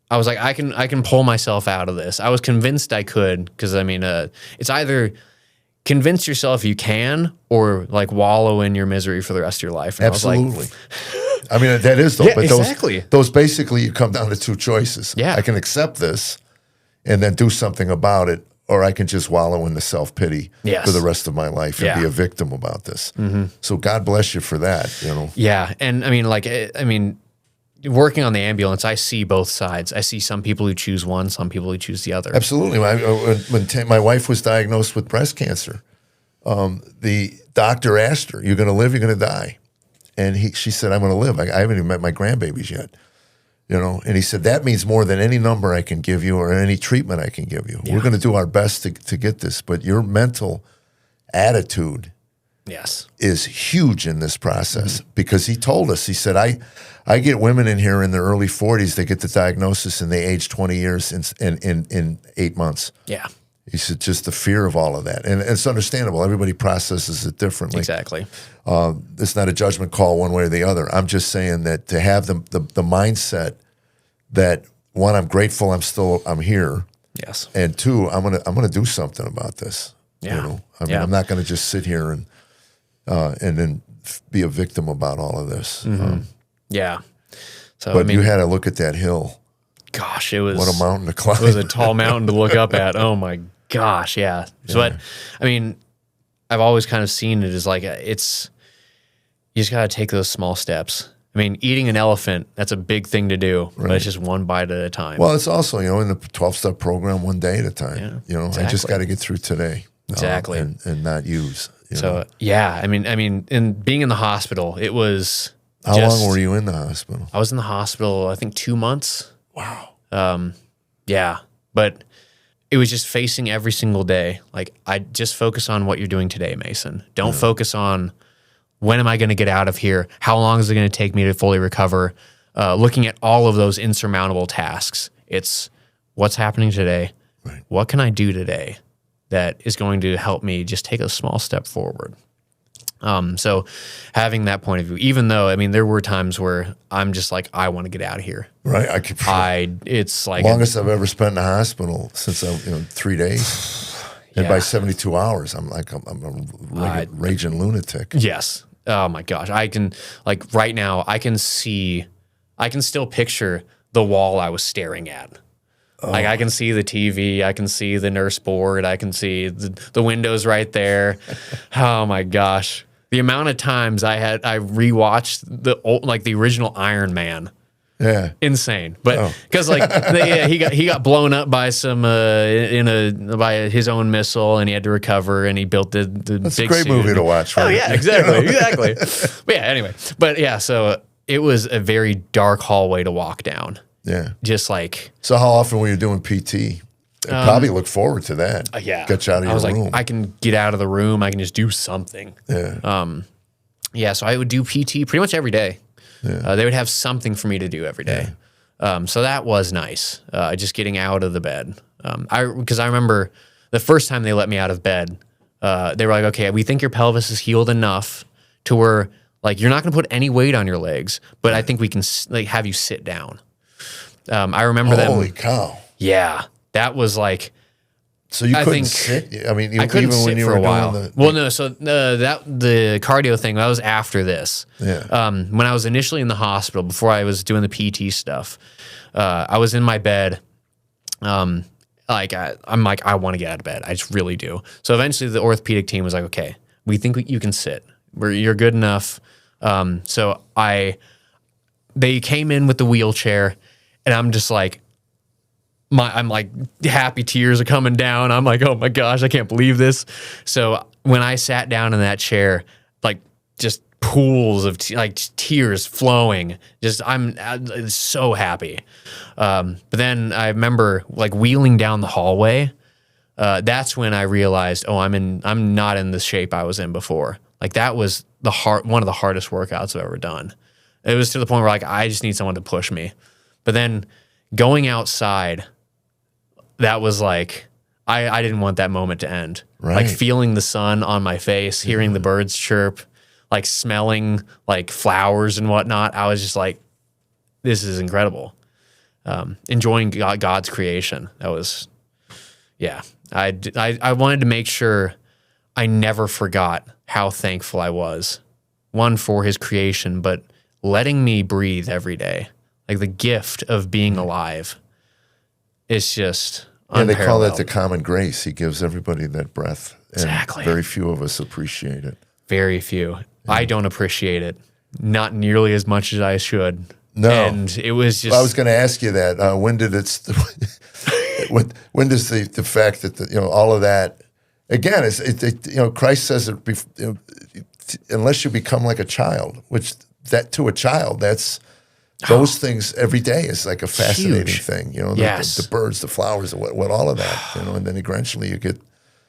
I was like, I can pull myself out of this. I was convinced I could, because it's either convince yourself you can, or wallow in your misery for the rest of your life. And absolutely. That is though. Yeah, but exactly. Those basically, you come down to two choices. Yeah. I can accept this and then do something about it, or I can just wallow in the self-pity for the rest of my life and be a victim about this. Mm-hmm. So God bless you for that, Yeah. And working on the ambulance, I see both sides. I see some people who choose one, some people who choose the other. Absolutely. When my wife was diagnosed with breast cancer, the doctor asked her, "You're going to live, you're going to die?" And she said, "I'm going to live. I haven't even met my grandbabies yet." And he said, "That means more than any number I can give you or any treatment I can give you. Yeah. We're going to do our best to get this, but your mental attitude is huge in this process." Because he told us, he said, I get women in here in their early 40s, they get the diagnosis and they age 20 years in 8 months. Yeah. He said, just the fear of all of that. And it's understandable. Everybody processes it differently. Exactly. It's not a judgment call one way or the other. I'm just saying that to have the mindset that, one, I'm grateful I'm here. Yes. And two, I'm gonna do something about this. Yeah. I'm not gonna just sit here and then be a victim about all of this. Mm-hmm. Yeah. So but you had to look at that hill. Gosh, it was what a mountain to climb. It was a tall mountain to look up at. Oh my gosh, yeah. So, but I've always kind of seen it as like you just got to take those small steps. Eating an elephant, that's a big thing to do, but it's just one bite at a time. Well, it's also, in the 12-step program, one day at a time. Yeah, I just got to get through today. Exactly. And not use. So, yeah, and being in the hospital, it was How long were you in the hospital? I was in the hospital, I think 2 months. Wow. Yeah, but it was just facing every single day. Like, I just focus on what you're doing today, Mason. Don't focus on when am I going to get out of here? How long is it going to take me to fully recover? Looking at all of those insurmountable tasks. It's what's happening today. Right. What can I do today that is going to help me just take a small step forward? So having that point of view, even though, I mean, there were times where I'm just like, I want to get out of here. Right. It's like longest I've ever spent in the hospital since 3 days. And by 72 hours, I'm a raging lunatic. Yes. Oh my gosh. I can, like, right now, I can still picture the wall I was staring at. Like, I can see the TV, I can see the nurse board, I can see the windows right there. Oh my gosh. The amount of times I rewatched the original Iron Man. Yeah. Insane. But because he got blown up by by his own missile, and he had to recover, and he built the That's big a great suit. movie to watch. Oh Right? yeah, exactly. But yeah, anyway. But yeah, so it was a very dark hallway to walk down. Yeah. Just like. So how often were you doing PT? I probably look forward to that. Yeah. Get you out of your room. I can get out of the room. I can just do something. Yeah. Yeah. So I would do PT pretty much every day. Yeah. They would have something for me to do every day. So that was nice. Just getting out of the bed. Because I remember the first time they let me out of bed, they were like, okay, we think your pelvis is healed enough to where, like, you're not going to put any weight on your legs, but I think we can have you sit down. I remember that. Holy cow. Yeah. That was like. So you couldn't sit? I mean, I couldn't even sit when you for were a while. doing the cardio thing, that was after this. Yeah. When I was initially in the hospital, before I was doing the PT stuff, I was in my bed. I'm like, I want to get out of bed. I just really do. So eventually the orthopedic team was like, okay, we think you can sit. You're good enough. So they came in with the wheelchair, and I'm just like, I'm like, happy tears are coming down. I'm like, oh my gosh, I can't believe this. So when I sat down in that chair, like, just pools of tears flowing. Just I'm so happy. But then I remember, like, wheeling down the hallway. That's when I realized, I'm not in the shape I was in before. Like, that was one of the hardest workouts I've ever done. It was to the point where, like, I just need someone to push me. But then going outside, that was like, I didn't want that moment to end. Right. Like, feeling the sun on my face, hearing the birds chirp, like, smelling like flowers and whatnot. I was just like, this is incredible. Enjoying God's creation. That was, yeah. I wanted to make sure I never forgot how thankful I was. One, for his creation, but letting me breathe every day. Like, the gift of being alive. It's just unparalleled. They call that the common grace. He gives everybody that breath. And exactly. Very few of us appreciate it. Very few. Yeah. I don't appreciate it. Not nearly as much as I should. No. And it was just. I was going to ask you that. When did when does the fact that all of that, again, Christ says it, unless you become like a child, which that to a child, that's. Those things every day is like a fascinating thing, Yes. The birds, the flowers, what all of that, and then eventually you get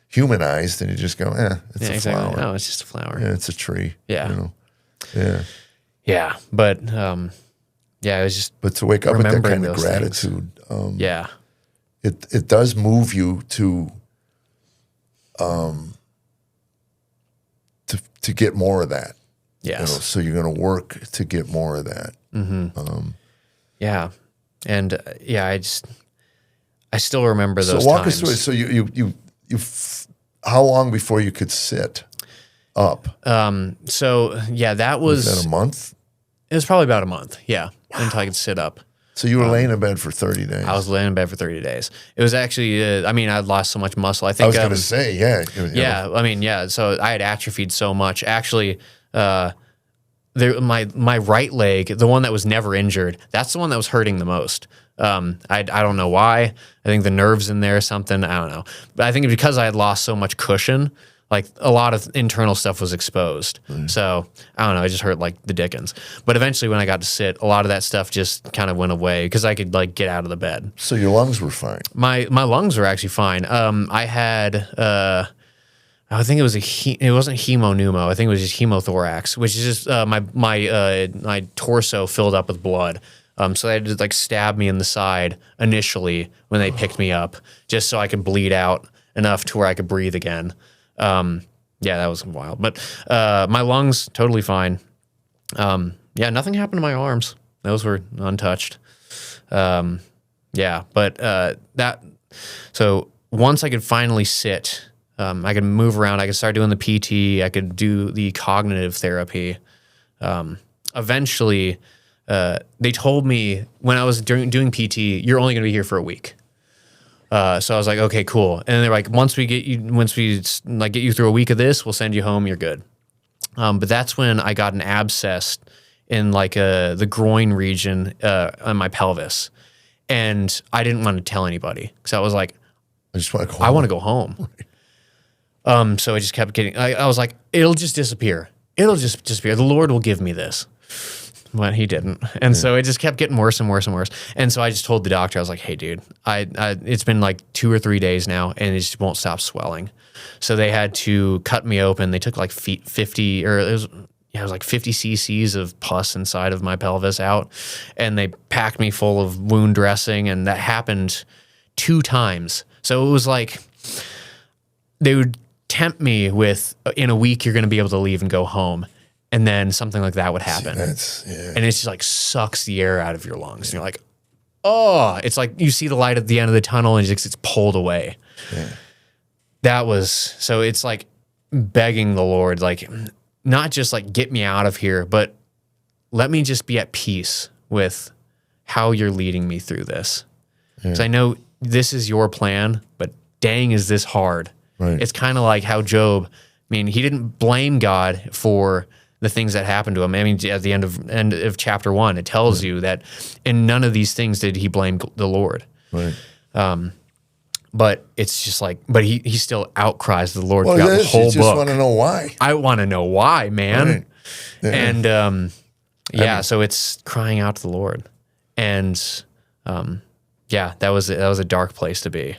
humanized and you just go, it's a flower. No, it's just a flower. Yeah, it's a tree. Yeah. Yeah. Yeah. But, it was just. But to wake up with that kind of gratitude, it does move you to get more of that. Yes. So you're going to work to get more of that. Mm-hmm. Yeah. And I still remember those times. So walk us through it. So you how long before you could sit up? So yeah, that was that a month? It was probably about a month. Yeah. Wow. Until I could sit up. So you were laying in bed for 30 days. I was laying in bed for 30 days. It was actually, I'd lost so much muscle. I think I was going to say, yeah. Yeah. So I had atrophied so much. Actually, my right leg, the one that was never injured, that's the one that was hurting the most. I don't know why. I think the nerves in there or something. I don't know. But I think because I had lost so much cushion, Like a lot of internal stuff was exposed. So I don't know, it just hurt like the dickens. But eventually when I got to sit, a lot of that stuff just kind of went away because I could like get out of the bed. So your lungs were fine. My lungs were actually fine. I had I think it was it wasn't hemopneumo. I think it was just hemothorax, which is just my torso filled up with blood. So they had to like stab me in the side initially when they picked me up, just so I could bleed out enough to where I could breathe again. Yeah, that was wild. But my lungs totally fine. Yeah, nothing happened to my arms. Those were untouched. Yeah, but so once I could finally sit, I could move around. I could start doing the PT. I could do the cognitive therapy. Eventually, they told me when I was doing PT, you're only going to be here for a week. So I was like, okay, cool. And they're like, once we get you through a week of this, we'll send you home. You're good. But that's when I got an abscess in like the groin region on my pelvis, and I didn't want to tell anybody because I was like, I want to go home. So I just kept getting. I was like, it'll just disappear. It'll just disappear. The Lord will give me this. But he didn't. And so it just kept getting worse and worse and worse. And so I just told the doctor, I was like, hey, dude, it's been like 2 or 3 days now, and it just won't stop swelling. So they had to cut me open. They took like 50, or it was like 50 cc's of pus inside of my pelvis out, and they packed me full of wound dressing, and that happened 2 times. So it was like they would tempt me with, in a week, you're going to be able to leave and go home. And then something like that would happen. And it just like sucks the air out of your lungs. And you're like, oh, it's like you see the light at the end of the tunnel and it's pulled away. Yeah. So it's like begging the Lord, like not just like get me out of here, but let me just be at peace with how you're leading me through this. Because I know this is your plan, but dang, is this hard. Right. It's kind of like how Job, he didn't blame God for the things that happened to him. At the end of chapter 1, it tells you that in none of these things did he blame the Lord. Right. But it's just like, but he still outcries the Lord throughout the whole book. You just want to know why. I want to know why, man. Right. Yeah. And so it's crying out to the Lord. And yeah, that was a dark place to be.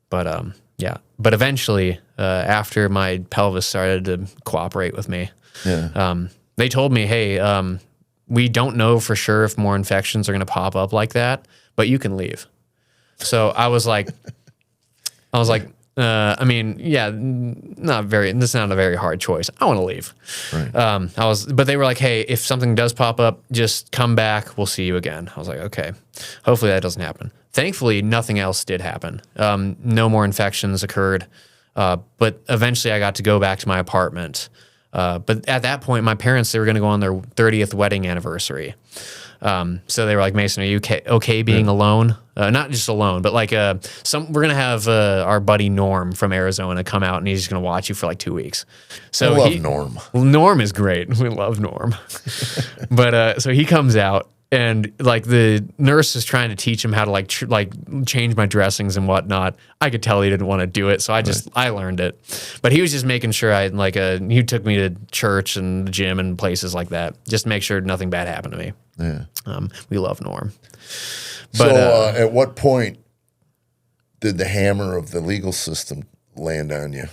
But yeah. But eventually, after my pelvis started to cooperate with me, they told me, hey, we don't know for sure if more infections are going to pop up like that, but you can leave. So I was like, yeah, this is not a very hard choice. I want to leave. Right. But they were like, hey, if something does pop up, just come back. We'll see you again. I was like, okay, hopefully that doesn't happen. Thankfully, nothing else did happen. No more infections occurred. But eventually I got to go back to my apartment. But at that point, my parents, they were going to go on their 30th wedding anniversary. So they were like, Mason, are you okay being alone? Not just alone, but like we're going to have our buddy Norm from Arizona come out, and he's going to watch you for like 2 weeks. So I love Norm. Norm is great. We love Norm. But so he comes out, and like the nurse is trying to teach him how to change my dressings and whatnot. I could tell he didn't want to do it, so I learned it. But he was just making sure he took me to church and the gym and places like that, just to make sure nothing bad happened to me. Yeah. We love Norm. But so at what point did the hammer of the legal system land on you?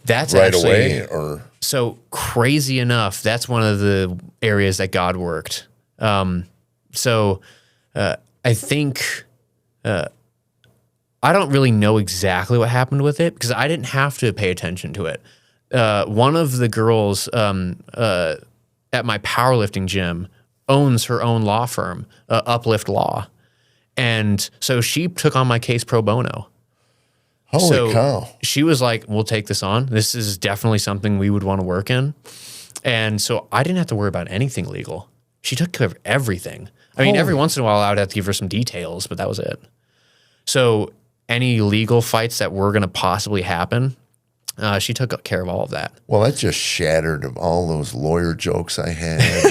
That's right actually, away, or so crazy enough. That's one of the areas that God worked. So I think I don't really know exactly what happened with it because I didn't have to pay attention to it. One of the girls at my powerlifting gym owns her own law firm, Uplift Law, and so she took on my case pro bono. Holy cow. She was like, we'll take this on. This is definitely something we would want to work in. And so I didn't have to worry about anything legal. She took care of everything. I mean, every once in a while I would have to give her some details, but that was it. So any legal fights that were going to possibly happen, she took care of all of that. Well, that just shattered all those lawyer jokes I had.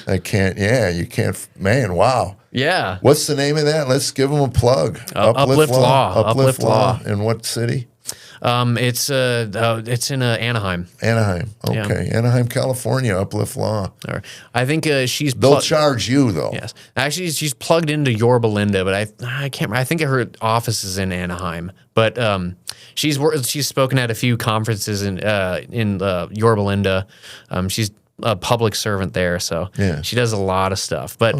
I can't. Yeah, you can't. Man, wow. Yeah. What's the name of that? Let's give them a plug. Uplift Law. Uplift Law. In what city? It's in Anaheim. Anaheim. Okay, Yeah. Anaheim, California. Uplift Law. Or I think she's. They'll charge you though. Yes, actually, she's plugged into Yorba Linda, but I can't. I think her office is in Anaheim, but she's spoken at a few conferences in Yorba Linda. She's a public servant there, so Yeah. she does a lot of stuff. But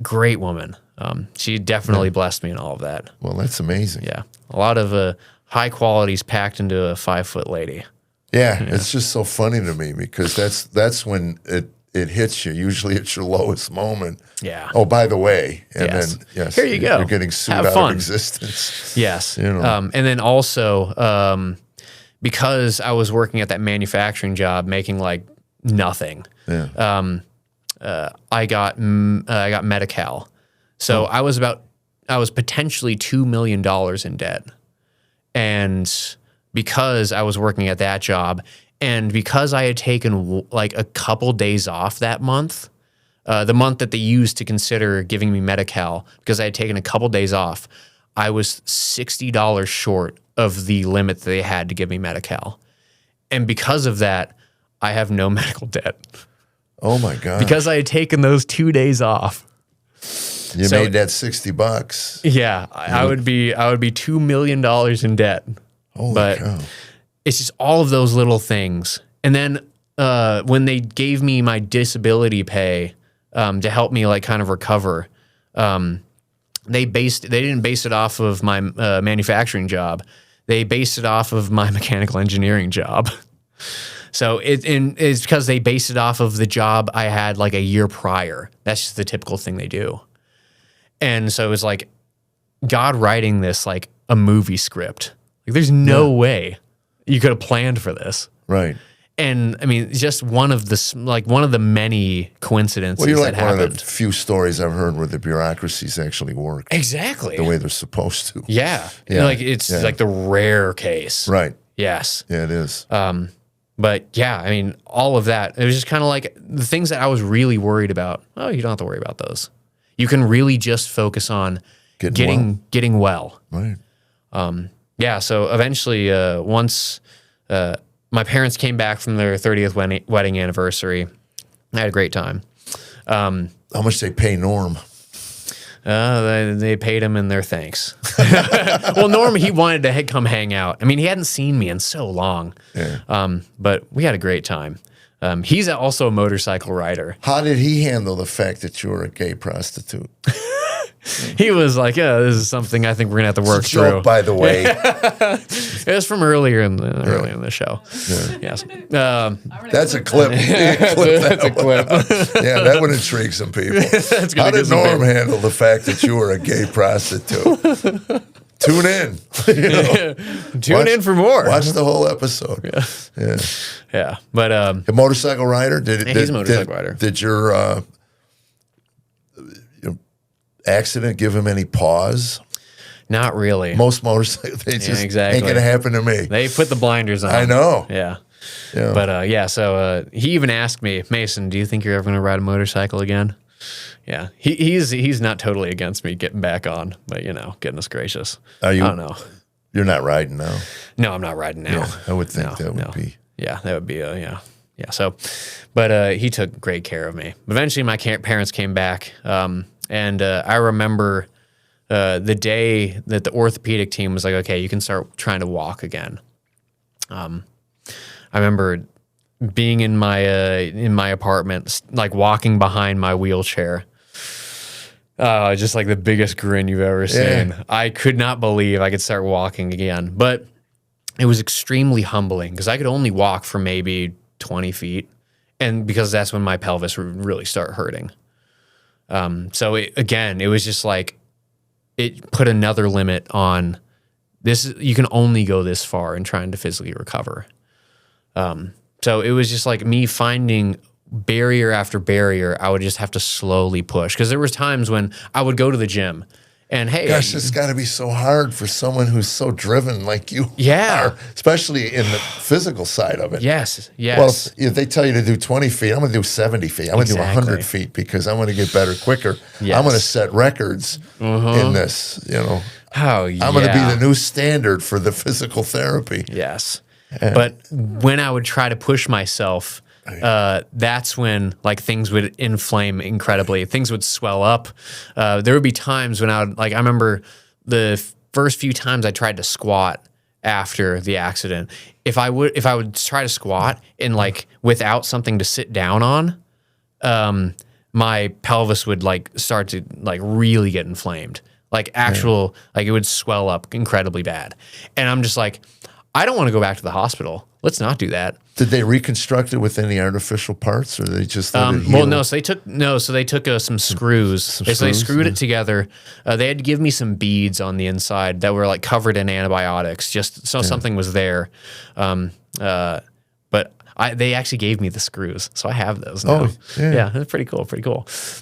great woman. She definitely blessed me in all of that. Well, that's amazing. Yeah, a lot of high qualities packed into a 5-foot lady. Yeah, it's just so funny to me because that's when it hits you. Usually, it's your lowest moment. Yeah. Oh, by the way, and Yes. then yes, Here you go. You're getting sued Have out fun. of existence. Yes. You know. And then also, because I was working at that manufacturing job making like nothing, Yeah. I got Medi-Cal. So I was potentially $2 million in debt. And because I was working at that job and because I had taken like a couple days off that month, the month that they used to consider giving me Medi-Cal, because I had taken a couple days off, I was $60 short of the limit that they had to give me Medi-Cal. And because of that, I have no medical debt. Oh my God. Because I had taken those 2 days off. You made that $60. Yeah, I would be $2 million in debt. Holy but cow. it's just all of those little things. And then when they gave me my disability pay to help me like kind of recover, they didn't base it off of my manufacturing job. They based it off of my mechanical engineering job. So it's because they based it off of the job I had like a year prior. That's just the typical thing they do. And so it was like God writing this like a movie script. Like there's no way you could have planned for this. Right. And I mean, just one of the many coincidences Well, you're like that one happened. of the few stories I've heard where the bureaucracies actually work Exactly. the way they're supposed to. Yeah. Yeah. Like it's like the rare case. Right. Yes. Yeah, it is. But yeah, I mean, all of that, it was just kind of like the things that I was really worried about. Oh, you don't have to worry about those. You can really just focus on getting well. Right. Yeah. So eventually, once my parents came back from their 30th wedding anniversary, I had a great time. How much they pay Norm? They paid him in their thanks. Well, Norm, he wanted to come hang out. I mean, he hadn't seen me in so long. Yeah. But we had a great time. He's also a motorcycle rider. How did he handle the fact that you were a gay prostitute? He was like, yeah, this is something I think we're going to have to work It's a joke, through. by the way. It was from earlier in the show. Yes. That's a clip. That's a clip. Yeah, that would intrigue some people. That's gonna How get did some Norm big- handle the fact that you were a gay prostitute? Tune in. You know, Tune in for more. Watch the whole episode. Yeah. Yeah. But A motorcycle rider? he's a motorcycle rider. Did your accident give him any pause? not really. Most motorcycles, they just exactly. ain't gonna happen to me. They put the blinders on. I know. Yeah. Yeah. But yeah, so he even asked me, Mason, do you think you're ever going to ride a motorcycle again? Yeah, he's not totally against me getting back on, but goodness gracious, Are you? I don't know. You're not riding now. No, I'm not riding now. Yeah, I would think that would be. Yeah, that would be yeah. So, but he took great care of me. Eventually, my parents came back, and I remember the day that the orthopedic team was like, "Okay, you can start trying to walk again." I remember being in my apartment, like walking behind my wheelchair. Just like the biggest grin you've ever seen. I could not believe I could start walking again, but it was extremely humbling because I could only walk for maybe 20 feet, and because that's when my pelvis would really start hurting. So it was just like it put another limit on this. You can only go this far in trying to physically recover. So it was just like me finding barrier after barrier. I would just have to slowly push because there was times when I would go to the gym And hey, Gosh, it's got to be so hard for someone who's so driven like you Yeah. are, especially in the physical side of it. yes, Well, yes. if they tell you to do 20 feet, I'm going to do 70 feet. I'm going to do Exactly. 100 feet because I'm going to get better quicker. Yes. I'm going to set records in this, Oh, yeah. I'm going to be the new standard for the physical therapy. Yes. But when I would try to push myself, that's when like things would inflame incredibly. Things would swell up. There would be times when I remember the first few times I tried to squat after the accident. If I would try to squat and like without something to sit down on, my pelvis would like start to like really get inflamed. Like like it would swell up incredibly bad. And I'm just like, I don't want to go back to the hospital. Let's not do that. Did they reconstruct it with any artificial parts, or they just let it heal? Well, no. So they took some screws. So they screws, screwed it together. They had to give me some beads on the inside that were like covered in antibiotics, just so something was there. But they actually gave me the screws, so I have those now. Oh, yeah. That's pretty cool.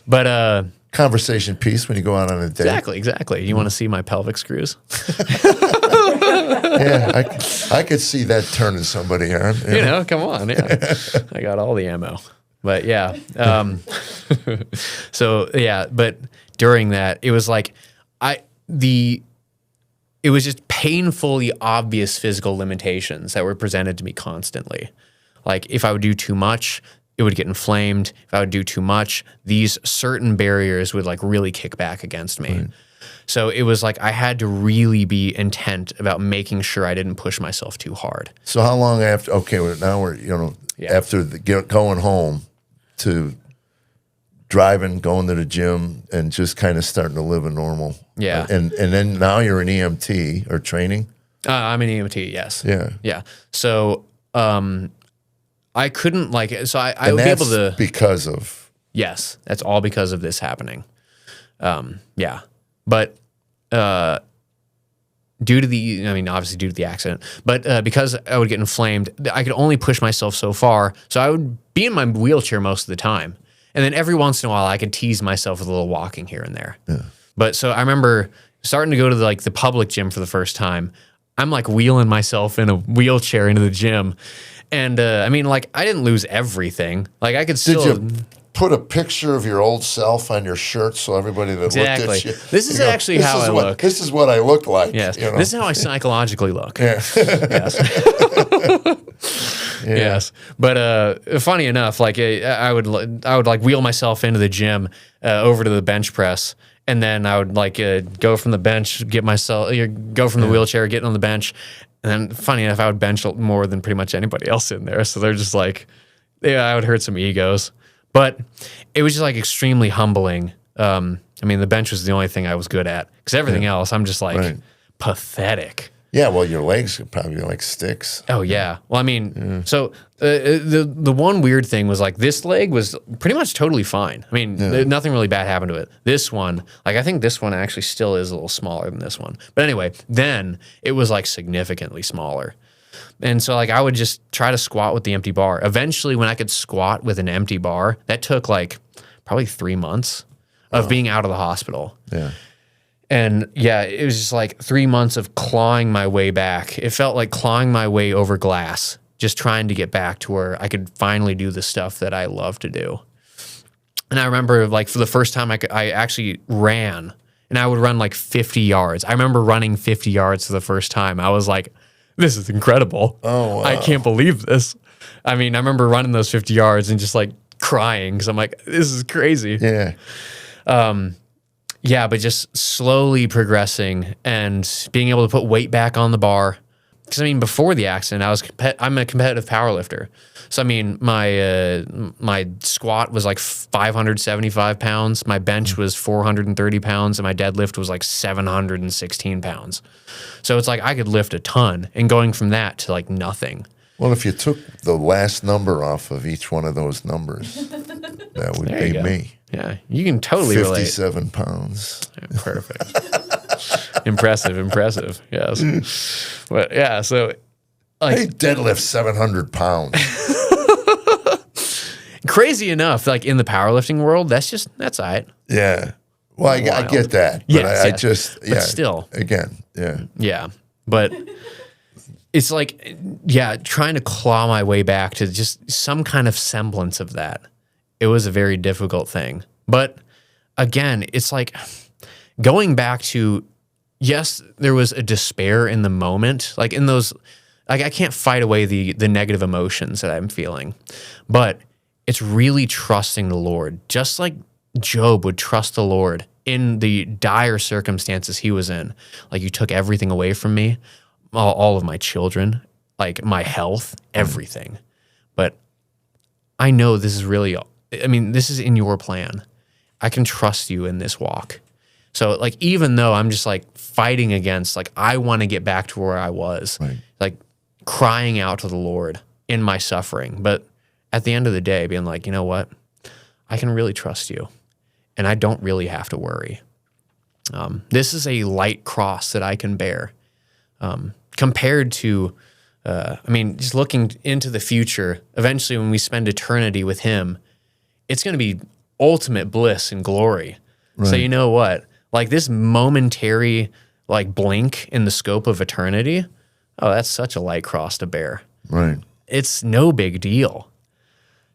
But Conversation piece when you go out on a date. exactly. You want to see my pelvic screws? Yeah, I could see that turning somebody on. Come on. Yeah. I got all the ammo. But yeah. But during that, it was like it was just painfully obvious physical limitations that were presented to me constantly. Like if I would do too much, it would get inflamed. If I would do too much, these certain barriers would like really kick back against me. Right. So it was like I had to really be intent about making sure I didn't push myself too hard. So how long after? Okay, well, now we're after going home to driving, going to the gym, and just kind of starting to live a normal. Yeah, and then now you're an EMT or training. I'm an EMT. Yes. Yeah. So I couldn't I would be able to because of that's all because of this happening. But obviously due to the accident, but because I would get inflamed, I could only push myself so far. So I would be in my wheelchair most of the time. And then every once in a while I could tease myself with a little walking here and there. Yeah. But so I remember starting to go to the public gym for the first time. I'm like wheeling myself in a wheelchair into the gym. And I didn't lose everything. Like I could still... Did you put a picture of your old self on your shirt so everybody that looked at you? This is actually how I look. This is what I look like. Yes. This is how I psychologically look. Yeah. Yes. Yes. But funny enough, I would wheel myself into the gym over to the bench press. And then I would go from the bench, go from the wheelchair, get on the bench. And then funny enough, I would bench more than pretty much anybody else in there. So they're just I would hurt some egos. But it was just extremely humbling. The bench was the only thing I was good at because everything else, I'm just pathetic. Yeah, well, your legs are probably like sticks. Oh, yeah. Well, so the one weird thing was this leg was pretty much totally fine. Nothing really bad happened to it. This one, I think this one actually still is a little smaller than this one. But anyway, then it was significantly smaller. And so I would just try to squat with the empty bar. Eventually, when I could squat with an empty bar, that took probably 3 months of being out of the hospital. Yeah. And yeah, it was just 3 months of clawing my way back. It felt like clawing my way over glass, just trying to get back to where I could finally do the stuff that I love to do. And I remember for the first time I actually ran, and I would run 50 yards. I remember running 50 yards for the first time. I was like, this is incredible. Oh, wow. I can't believe this. I remember running those 50 yards and just crying because I'm like, this is crazy. Yeah. Yeah, but just slowly progressing and being able to put weight back on the bar. Because before the accident, I'm a competitive powerlifter. So my squat was 575 pounds, my bench was 430 pounds, and my deadlift was 716 pounds. So it's I could lift a ton, and going from that to nothing. Well, if you took the last number off of each one of those numbers, that would be me. Yeah, you can totally 57 pounds. Yeah, perfect. Impressive. Yes. But yeah, so hey, deadlift 700 pounds. Crazy enough, in the powerlifting world, that's all right. Yeah. Well, I wild. get that. But Yes, I yes. just, But still. Again, yeah. Yeah. But it's like, yeah, trying to claw my way back to just some kind of semblance of that. It was a very difficult thing. But again, it's like going back to, yes, there was a despair in the moment. Like in those, like I can't fight away the negative emotions that I'm feeling. But it's really trusting the Lord, just like Job would trust the Lord in the dire circumstances he was in. Like, you took everything away from me, all of my children, like my health, everything. But I know this is really, I mean, this is in your plan. I can trust you in this walk. So, like, even though I'm just like fighting against, like, I want to get back to where I was, like crying out to the Lord in my suffering. But at the end of the day, being like, you know what? I can really trust you, and I don't really have to worry. This is a light cross that I can bear compared to, I mean, just looking into the future, eventually when we spend eternity with him, it's going to be ultimate bliss and glory. So you know what? Like this momentary like blink in the scope of eternity, oh, that's such a light cross to bear. Right. It's no big deal.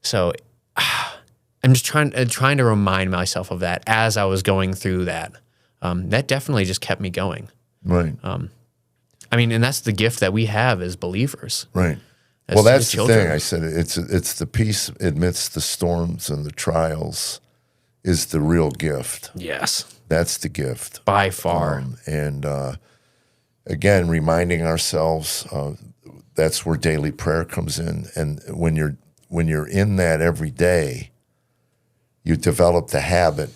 So I'm just trying to remind myself of that as I was going through that. That definitely just kept me going. Right. I mean, and that's the gift that we have as believers. Right. As Well, that's his the children. thing. I said it's the peace amidst the storms and the trials is the real gift. Yes, That's the gift. by far. And again, reminding ourselves that's where daily prayer comes in. And when you're in that every day, you develop the habit,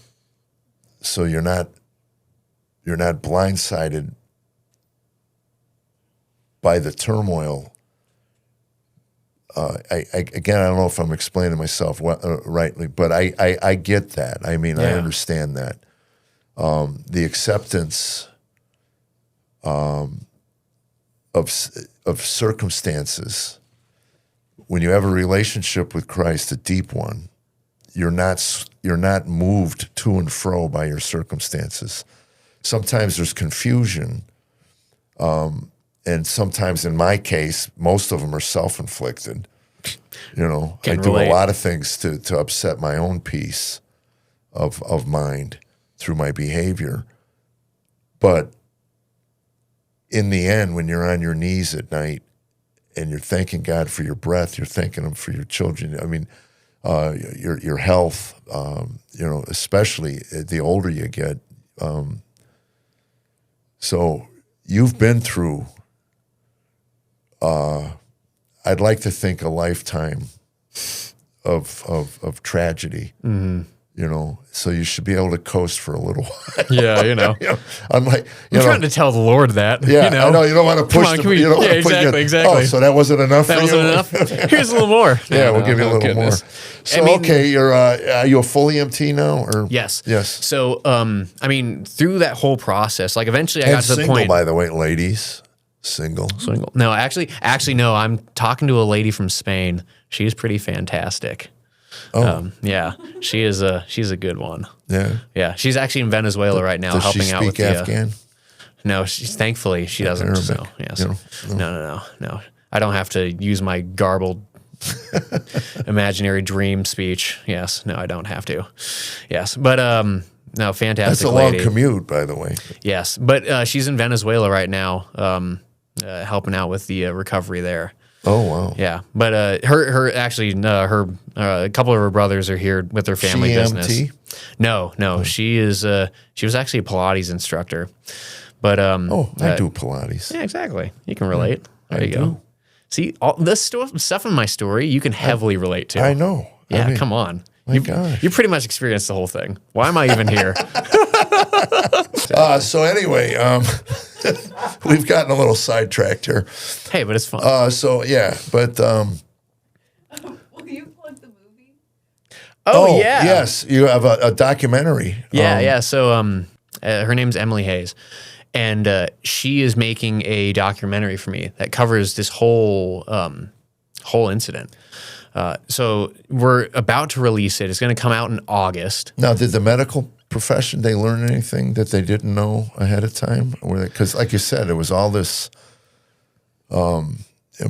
so you're not blindsided by the turmoil. I don't know if I'm explaining myself rightly, but I get that. I mean, I understand that. The acceptance of circumstances. When you have a relationship with Christ, a deep one, you're not moved to and fro by your circumstances. Sometimes there's confusion, and sometimes, in my case, most of them are self-inflicted. You know, Can I do relate. a lot of things to upset my own peace of mind through my behavior. But in the end, when you're on your knees at night and you're thanking God for your breath, you're thanking Him for your children. I mean, your health. You know, especially the older you get. So you've been through. I'd like to think a lifetime of tragedy. Mm-hmm. You know, so you should be able to coast for a little while. Yeah, you know. Unlike, I'm trying to tell the Lord that. Yeah, you know? I know you don't want to push. Come on, can we- you don't yeah, want to exactly, exactly. Oh, so that wasn't enough. That for wasn't you? enough. Here's a little more. Yeah, No, we'll no, give you a oh, little goodness. more. So, I mean, okay, are you a fully MT now, or Yes. yes? So, I mean, through that whole process, like eventually I And got to the single, point. by the way, ladies, single. Single. No, actually, no. I'm talking to a lady from Spain. She's pretty fantastic. Oh, Yeah, she's a good one. yeah. Yeah, she's actually in Venezuela right now, Does she helping out with speak the. Afghan? No, she's thankfully she doesn't. Arabic, So yes, you know? no. I don't have to use my garbled imaginary dream speech. Yes, no, I don't have to. Yes, but no, fantastic. That's a long lady. commute, by the way. Yes, but she's in Venezuela right now, helping out with the recovery there. Oh wow. Yeah, but her a couple of her brothers are here with their family business. EMT? No, she is. She was actually a Pilates instructor, but I do Pilates. yeah, exactly. You can relate. There I you go. do. See, all this stuff in my story, you can heavily relate to. I know. Yeah, I mean, come on. gosh. You pretty much experienced the whole thing. Why am I even here? So anyway, we've gotten a little sidetracked here. Hey, but it's fun. So yeah, but Will you plug the movie? oh yeah. yes, you have a documentary. Yeah. So her name's Emily Hayes, and she is making a documentary for me that covers this whole incident. So we're about to release it. It's going to come out in August. Now, did the medical profession, they learn anything that they didn't know ahead of time? Because, like you said, it was all this.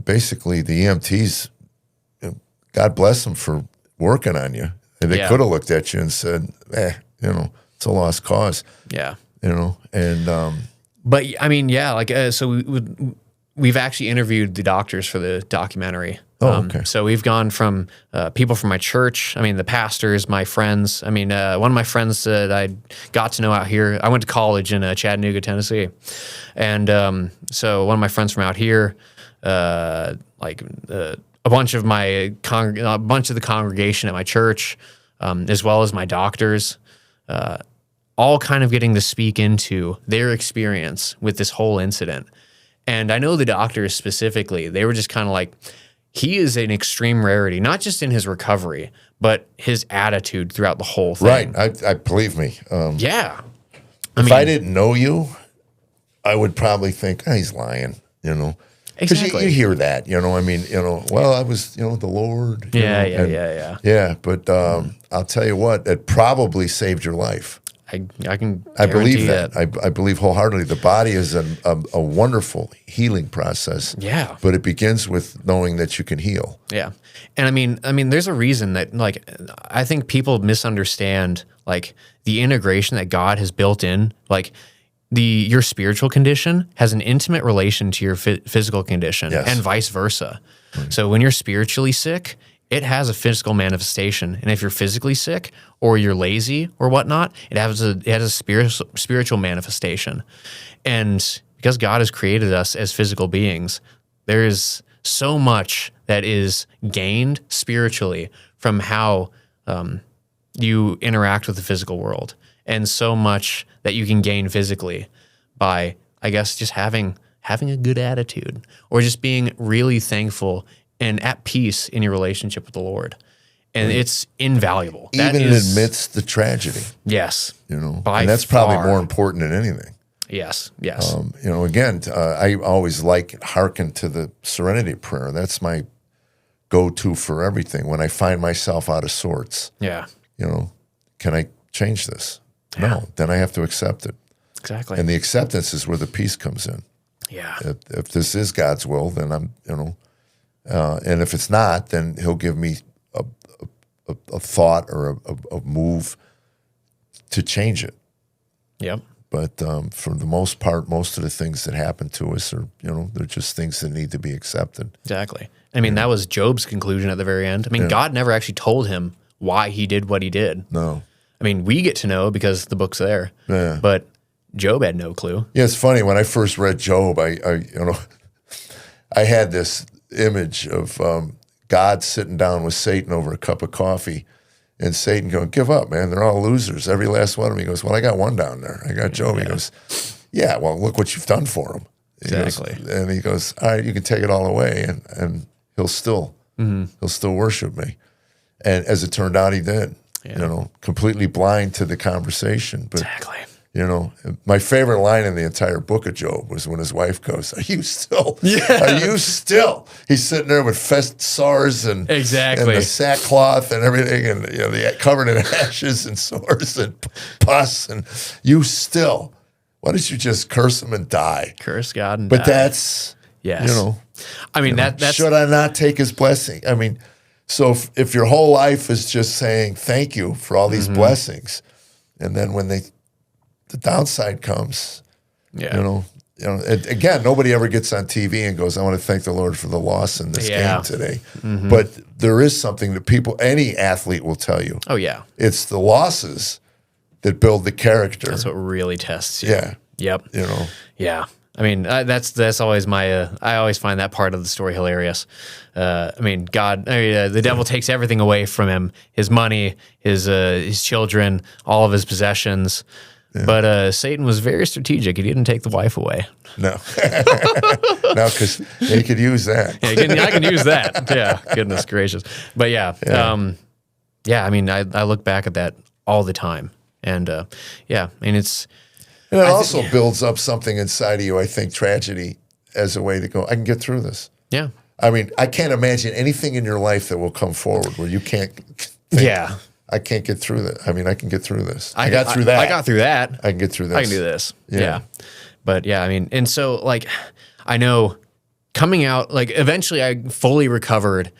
Basically, the EMTs, God bless them for working on you. And they could have looked at you and said, it's a lost cause. Yeah. And but I mean, so we've actually interviewed the doctors for the documentary. Oh, okay. So we've gone from people from my church, the pastors, my friends. one of my friends that I got to know out here, I went to college in Chattanooga, Tennessee. And so one of my friends from out here, a bunch of the congregation at my church, as well as my doctors, all kind of getting to speak into their experience with this whole incident. And I know the doctors specifically, they were just kind of like, he is an extreme rarity, not just in his recovery, but his attitude throughout the whole thing. Right. I believe me. Yeah. If I didn't know you, I would probably think, he's lying, Because Exactly. you hear that, well, I was, the Lord. Yeah. Yeah, but I'll tell you what, it probably saved your life. I believe that. I believe wholeheartedly. The body is a wonderful healing process. Yeah. But it begins with knowing that you can heal. Yeah. And there's a reason that I think people misunderstand the integration that God has built in, your spiritual condition has an intimate relation to your physical condition and vice versa. Right. So when you're spiritually sick, it has a physical manifestation. And if you're physically sick or you're lazy or whatnot, it has a spiritual manifestation. And because God has created us as physical beings, there is so much that is gained spiritually from how you interact with the physical world, and so much that you can gain physically by, I guess, just having a good attitude or just being really thankful and at peace in your relationship with the Lord. And it's invaluable. Even amidst the tragedy. Yes. And that's probably more important than anything. Yes. Again, I always hearken to the serenity prayer. That's my go-to for everything. When I find myself out of sorts, yeah. Can I change this? Yeah. No, then I have to accept it. Exactly. And the acceptance is where the peace comes in. Yeah. If this is God's will, then I'm, and if it's not, then he'll give me a thought or a move to change it. Yep. But for the most part, most of the things that happen to us are, they're just things that need to be accepted. Exactly. That was Job's conclusion at the very end. God never actually told him why he did what he did. No. We get to know because the book's there. Yeah. But Job had no clue. Yeah, it's funny. When I first read Job, I had this image of God sitting down with Satan over a cup of coffee, and Satan going, "Give up, man. They're all losers. Every last one of them." He goes, "Well, I got one down there. I got Job." Yeah. He goes, "Yeah, well, look what you've done for him." Exactly. And he goes, "All right, you can take it all away," and he'll still worship me. And as it turned out, he did. Yeah. Completely blind to the conversation. But, exactly. My favorite line in the entire book of Job was when his wife goes, "Are you still? Yeah. Are you still?" He's sitting there with sores and exactly and the sackcloth and everything, and covered in ashes and sores and pus, and you still. Why don't you just curse him and die? Curse God and die. But that's that's should I not take his blessing? So if your whole life is just saying thank you for all these blessings, and then when the downside comes, again, nobody ever gets on TV and goes, "I want to thank the Lord for the loss in this game today." But there is something that any athlete will tell you. Oh yeah, it's the losses that build the character. That's what really tests you. Yeah. Yep. Yeah. That's always my. I always find that part of the story hilarious. The devil takes everything away from him: his money, his children, all of his possessions. Yeah. But Satan was very strategic. He didn't take the wife away. No, no, because he could use that. Yeah, I can use that. Yeah, goodness gracious. But I look back at that all the time, and it's. And it also builds up something inside of you, I think, tragedy as a way to go, I can get through this. Yeah. I can't imagine anything in your life that will come forward where you can't think, I can't get through that. I mean, I can get through this. I got through that. I got through that. I can get through this. I can do this. Yeah. Yeah. But yeah, I mean, and so like, I know coming out, like eventually I fully recovered,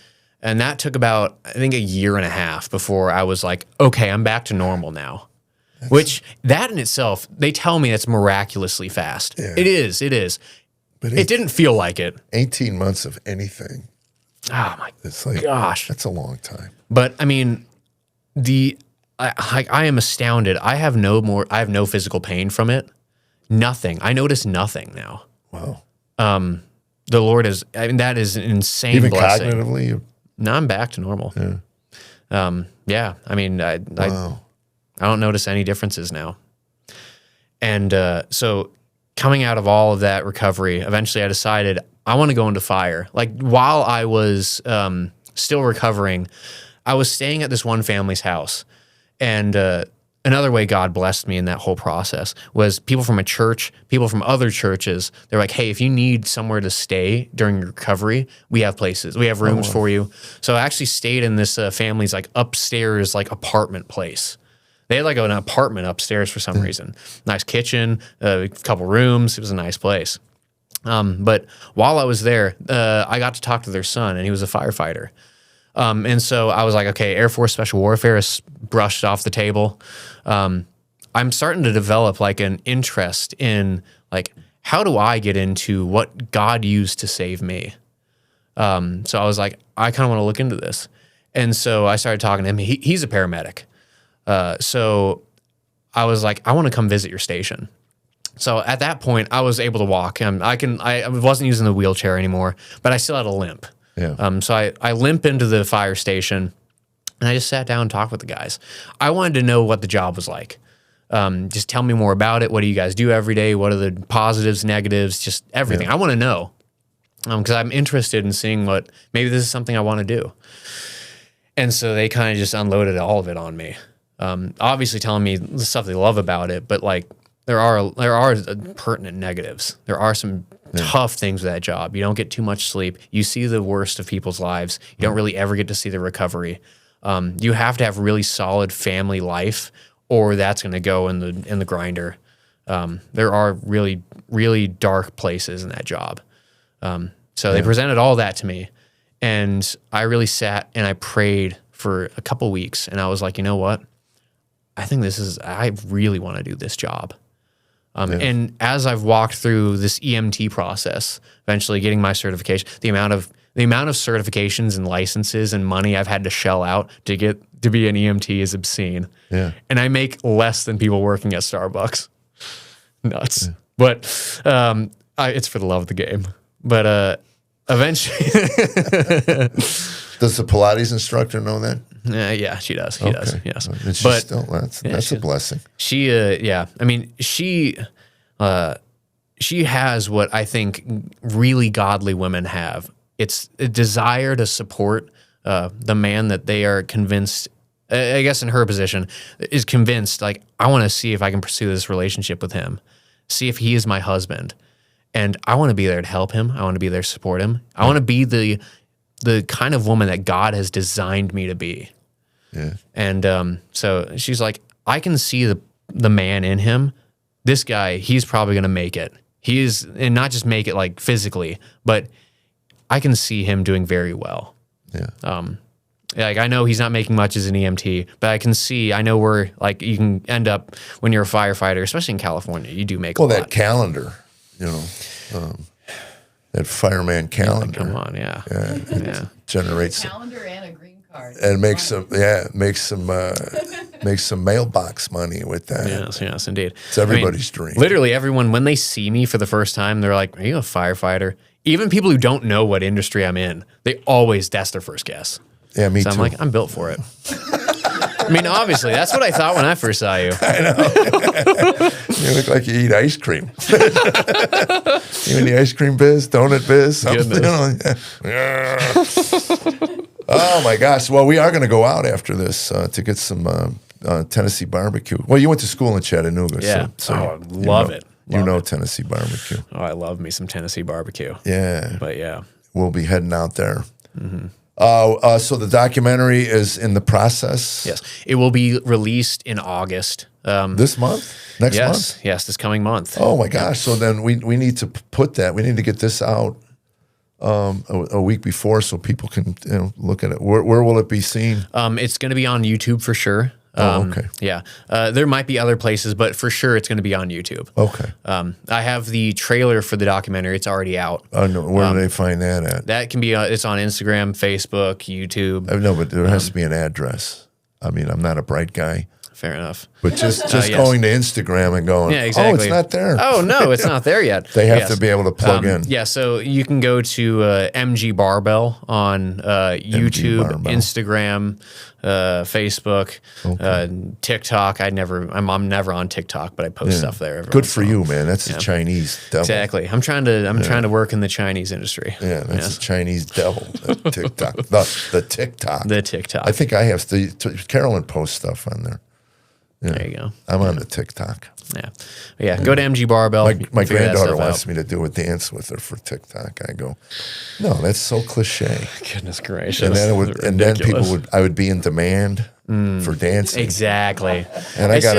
and that took about, I think, a year and a half before I was like, okay, I'm back to normal now. Which that in itself, they tell me it's miraculously fast. Yeah. It is. But It didn't feel like it. 18 months of anything. Oh my It's like, gosh. that's a long time. But I mean, I am astounded. I have no physical pain from it. Nothing. I notice nothing now. Wow. The Lord is, I mean, that is an insane Even blessing. cognitively? No, I'm back to normal. Yeah. I mean, I Wow. don't notice any differences now. And so coming out of all of that recovery, eventually I decided I want to go into fire. Like while I was still recovering, I was staying at this one family's house. And another way God blessed me in that whole process was people from a church, people from other churches. They're like, hey, if you need somewhere to stay during your recovery, we have places. We have rooms for you. So I actually stayed in this family's like upstairs, like apartment place. They had like an apartment upstairs for some reason. Nice kitchen, a couple rooms. It was a nice place. But while I was there, I got to talk to their son, and he was a firefighter. And so I was like, okay, Air Force Special Warfare is brushed off the table. I'm starting to develop like an interest in like, how do I get into what God used to save me? So I was like, I kind of want to look into this. And so I started talking to him. He's a paramedic. So I was like, I want to come visit your station. So at that point, I was able to walk. I wasn't using the wheelchair anymore, but I still had a limp. Yeah. So I limp into the fire station, and I just sat down and talked with the guys. I wanted to know what the job was like. Just tell me more about it. What do you guys do every day? What are the positives, negatives, just everything. Yeah. I want to know because I'm interested in seeing what, maybe this is something I want to do. And so they kind of just unloaded all of it on me. Obviously telling me the stuff they love about it, but like there are pertinent negatives. There are some tough things with that job. You don't get too much sleep. You see the worst of people's lives. You don't really ever get to see the recovery. You have to have really solid family life, or that's going to go in the grinder. There are really, really dark places in that job. So they presented all that to me, and I really sat and I prayed for a couple weeks, and I was like, you know what? I really want to do this job. And as I've walked through this EMT process, eventually getting my certification, the amount of certifications and licenses and money I've had to shell out to be an EMT is obscene. Yeah. And I make less than people working at Starbucks. Nuts. Yeah. But it's for the love of the game. But eventually, does the Pilates instructor know that? Yeah, she does. He does. Yes, And she's but still, that's a blessing. She, I mean, she has what I think really godly women have. It's a desire to support the man that they are convinced, I guess in her position, is convinced, like, I want to see if I can pursue this relationship with him, see if he is my husband. And I want to be there to help him. I want to be there to support him. I want to be the kind of woman that God has designed me to be. Yeah. And so she's like, I can see the man in him. This guy, he's probably going to make it. And not just make it like physically, but I can see him doing very well. Yeah. Like I know he's not making much as an EMT, but I know where like you can end up when you're a firefighter, especially in California. You do make a lot. That calendar, that fireman calendar. Come on, yeah. Generates Calendar and a green card. and makes some mailbox money with that. Yes, indeed. It's everybody's dream. Literally everyone, when they see me for the first time, they're like, "Are you a firefighter?" Even people who don't know what industry I'm in, that's their first guess. Yeah, me So too. I'm like, I'm built for it. I mean, obviously, that's what I thought when I first saw you. I know. You look like you eat ice cream. You in the ice cream biz, donut biz, something. Oh my gosh! Well, we are going to go out after this to get some Tennessee barbecue. Well, you went to school in Chattanooga, Yeah. so I love it. You know Tennessee barbecue. Oh, I love me some Tennessee barbecue. Yeah, But yeah. we'll be heading out there. So the documentary is in the process. Yes, it will be released in August. This month? Next month? Yes, this coming month. Oh my gosh! So then we need to put that. We need to get this out a week before so people can look at it. Where will it be seen? It's going to be on YouTube for sure. Okay. Yeah. There might be other places, but for sure it's going to be on YouTube. Okay. I have the trailer for the documentary. It's already out. No, where do they find that at? That can be, it's on Instagram, Facebook, YouTube. No, but there has to be an address. I mean, I'm not a bright guy. Fair enough. But just yes. going to Instagram and going, Yeah, exactly. oh, it's not there. Oh, no, it's not there yet. They have to be able to plug in. Yeah, so you can go to MG Barbell on YouTube, Barbell. Instagram, Facebook, TikTok. I'm never on TikTok, but I post stuff there. Good for you, man. That's the Chinese devil. Exactly. I'm trying to work in the Chinese industry. Yeah, that's the Chinese devil. The TikTok. The TikTok. The TikTok. I think I have Carolyn posts stuff on there. Yeah. There you go. I'm on the TikTok. Yeah. Go to MG Barbell. My figure that granddaughter stuff wants out. me to do a dance with her for TikTok. I go, no, that's so cliche. Goodness gracious. And then I would be in demand for dancing. Exactly. And I got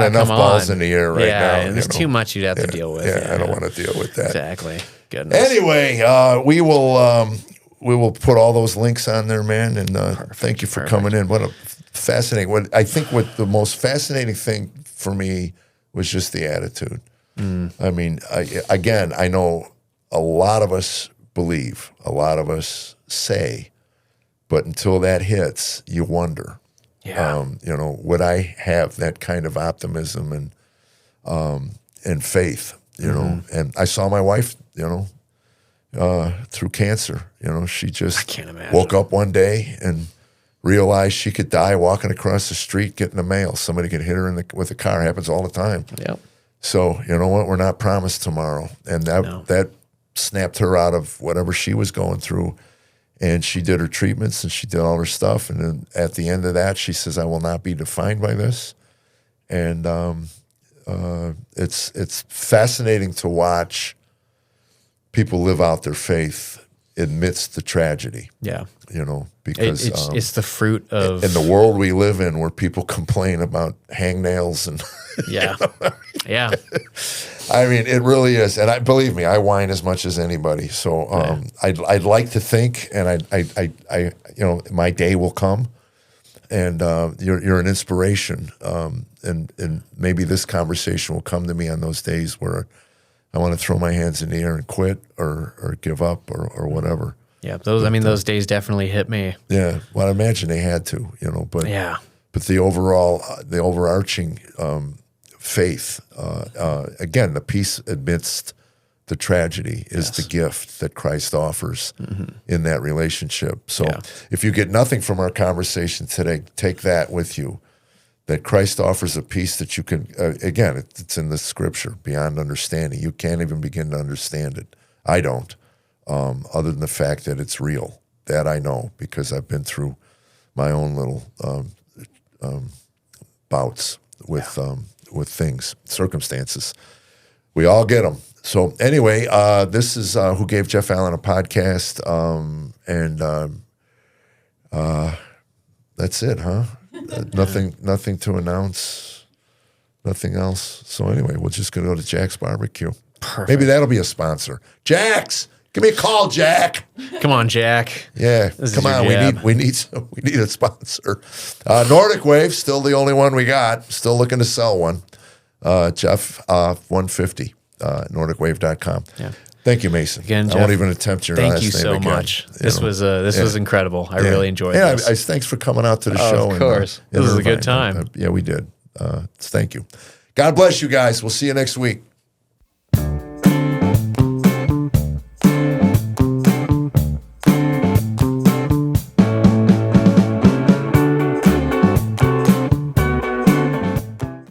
enough balls in the air right now. Yeah, and there's too much you'd have to deal with. Yeah, I don't want to deal with that. Exactly. Goodness. Anyway, we will put all those links on there, man. And thank you for coming in. What a fascinating. I think what the most fascinating thing for me was just the attitude. I mean, I know a lot of us believe, a lot of us say, but until that hits, you wonder. Yeah. Would I have that kind of optimism and faith? And I saw my wife, through cancer. She just can't imagine. woke up one day and realized she could die walking across the street getting the mail. Somebody could hit her with a car. It happens all the time. Yep. So you know what? We're not promised tomorrow, and that snapped her out of whatever she was going through. And she did her treatments and she did all her stuff. And then at the end of that, she says, "I will not be defined by this." And it's fascinating to watch people live out their faith amidst the tragedy. Yeah. Because it's the fruit of in the world we live in, where people complain about hangnails and yeah. Yeah. I mean, it really is. And believe me, I whine as much as anybody. So I'd like to think, and I my day will come, and you're an inspiration. And maybe this conversation will come to me on those days where I want to throw my hands in the air and quit or give up or whatever. Yeah, those days definitely hit me. Yeah, well, I imagine they had to, but yeah. But the overarching faith, again, the peace amidst the tragedy is the gift that Christ offers in that relationship. So if you get nothing from our conversation today, take that with you, that Christ offers a peace that you can, again, it's in the scripture, beyond understanding. You can't even begin to understand it. I don't, other than the fact that it's real. That I know, because I've been through my own little bouts with things, circumstances. We all get them. So anyway, this is Who Gave Jeff Allen a Podcast, and that's it, huh? Nothing to announce, nothing else. So anyway, we're just gonna go to Jack's Barbecue. Perfect. Maybe that'll be a sponsor. Jack's, give me a call, Jack. Come on, Jack. Yeah, come on. We need a sponsor. Nordic Wave, still the only one we got. Still looking to sell one. Jeff, 150. NordicWave.com. Yeah. Thank you, Mason. Again, Jeff, I won't even attempt your last name again. Thank you so much. This was incredible. I really enjoyed this. Thanks for coming out to the show. Of course. This was a good time. Yeah, we did. Thank you. God bless you guys. We'll see you next week.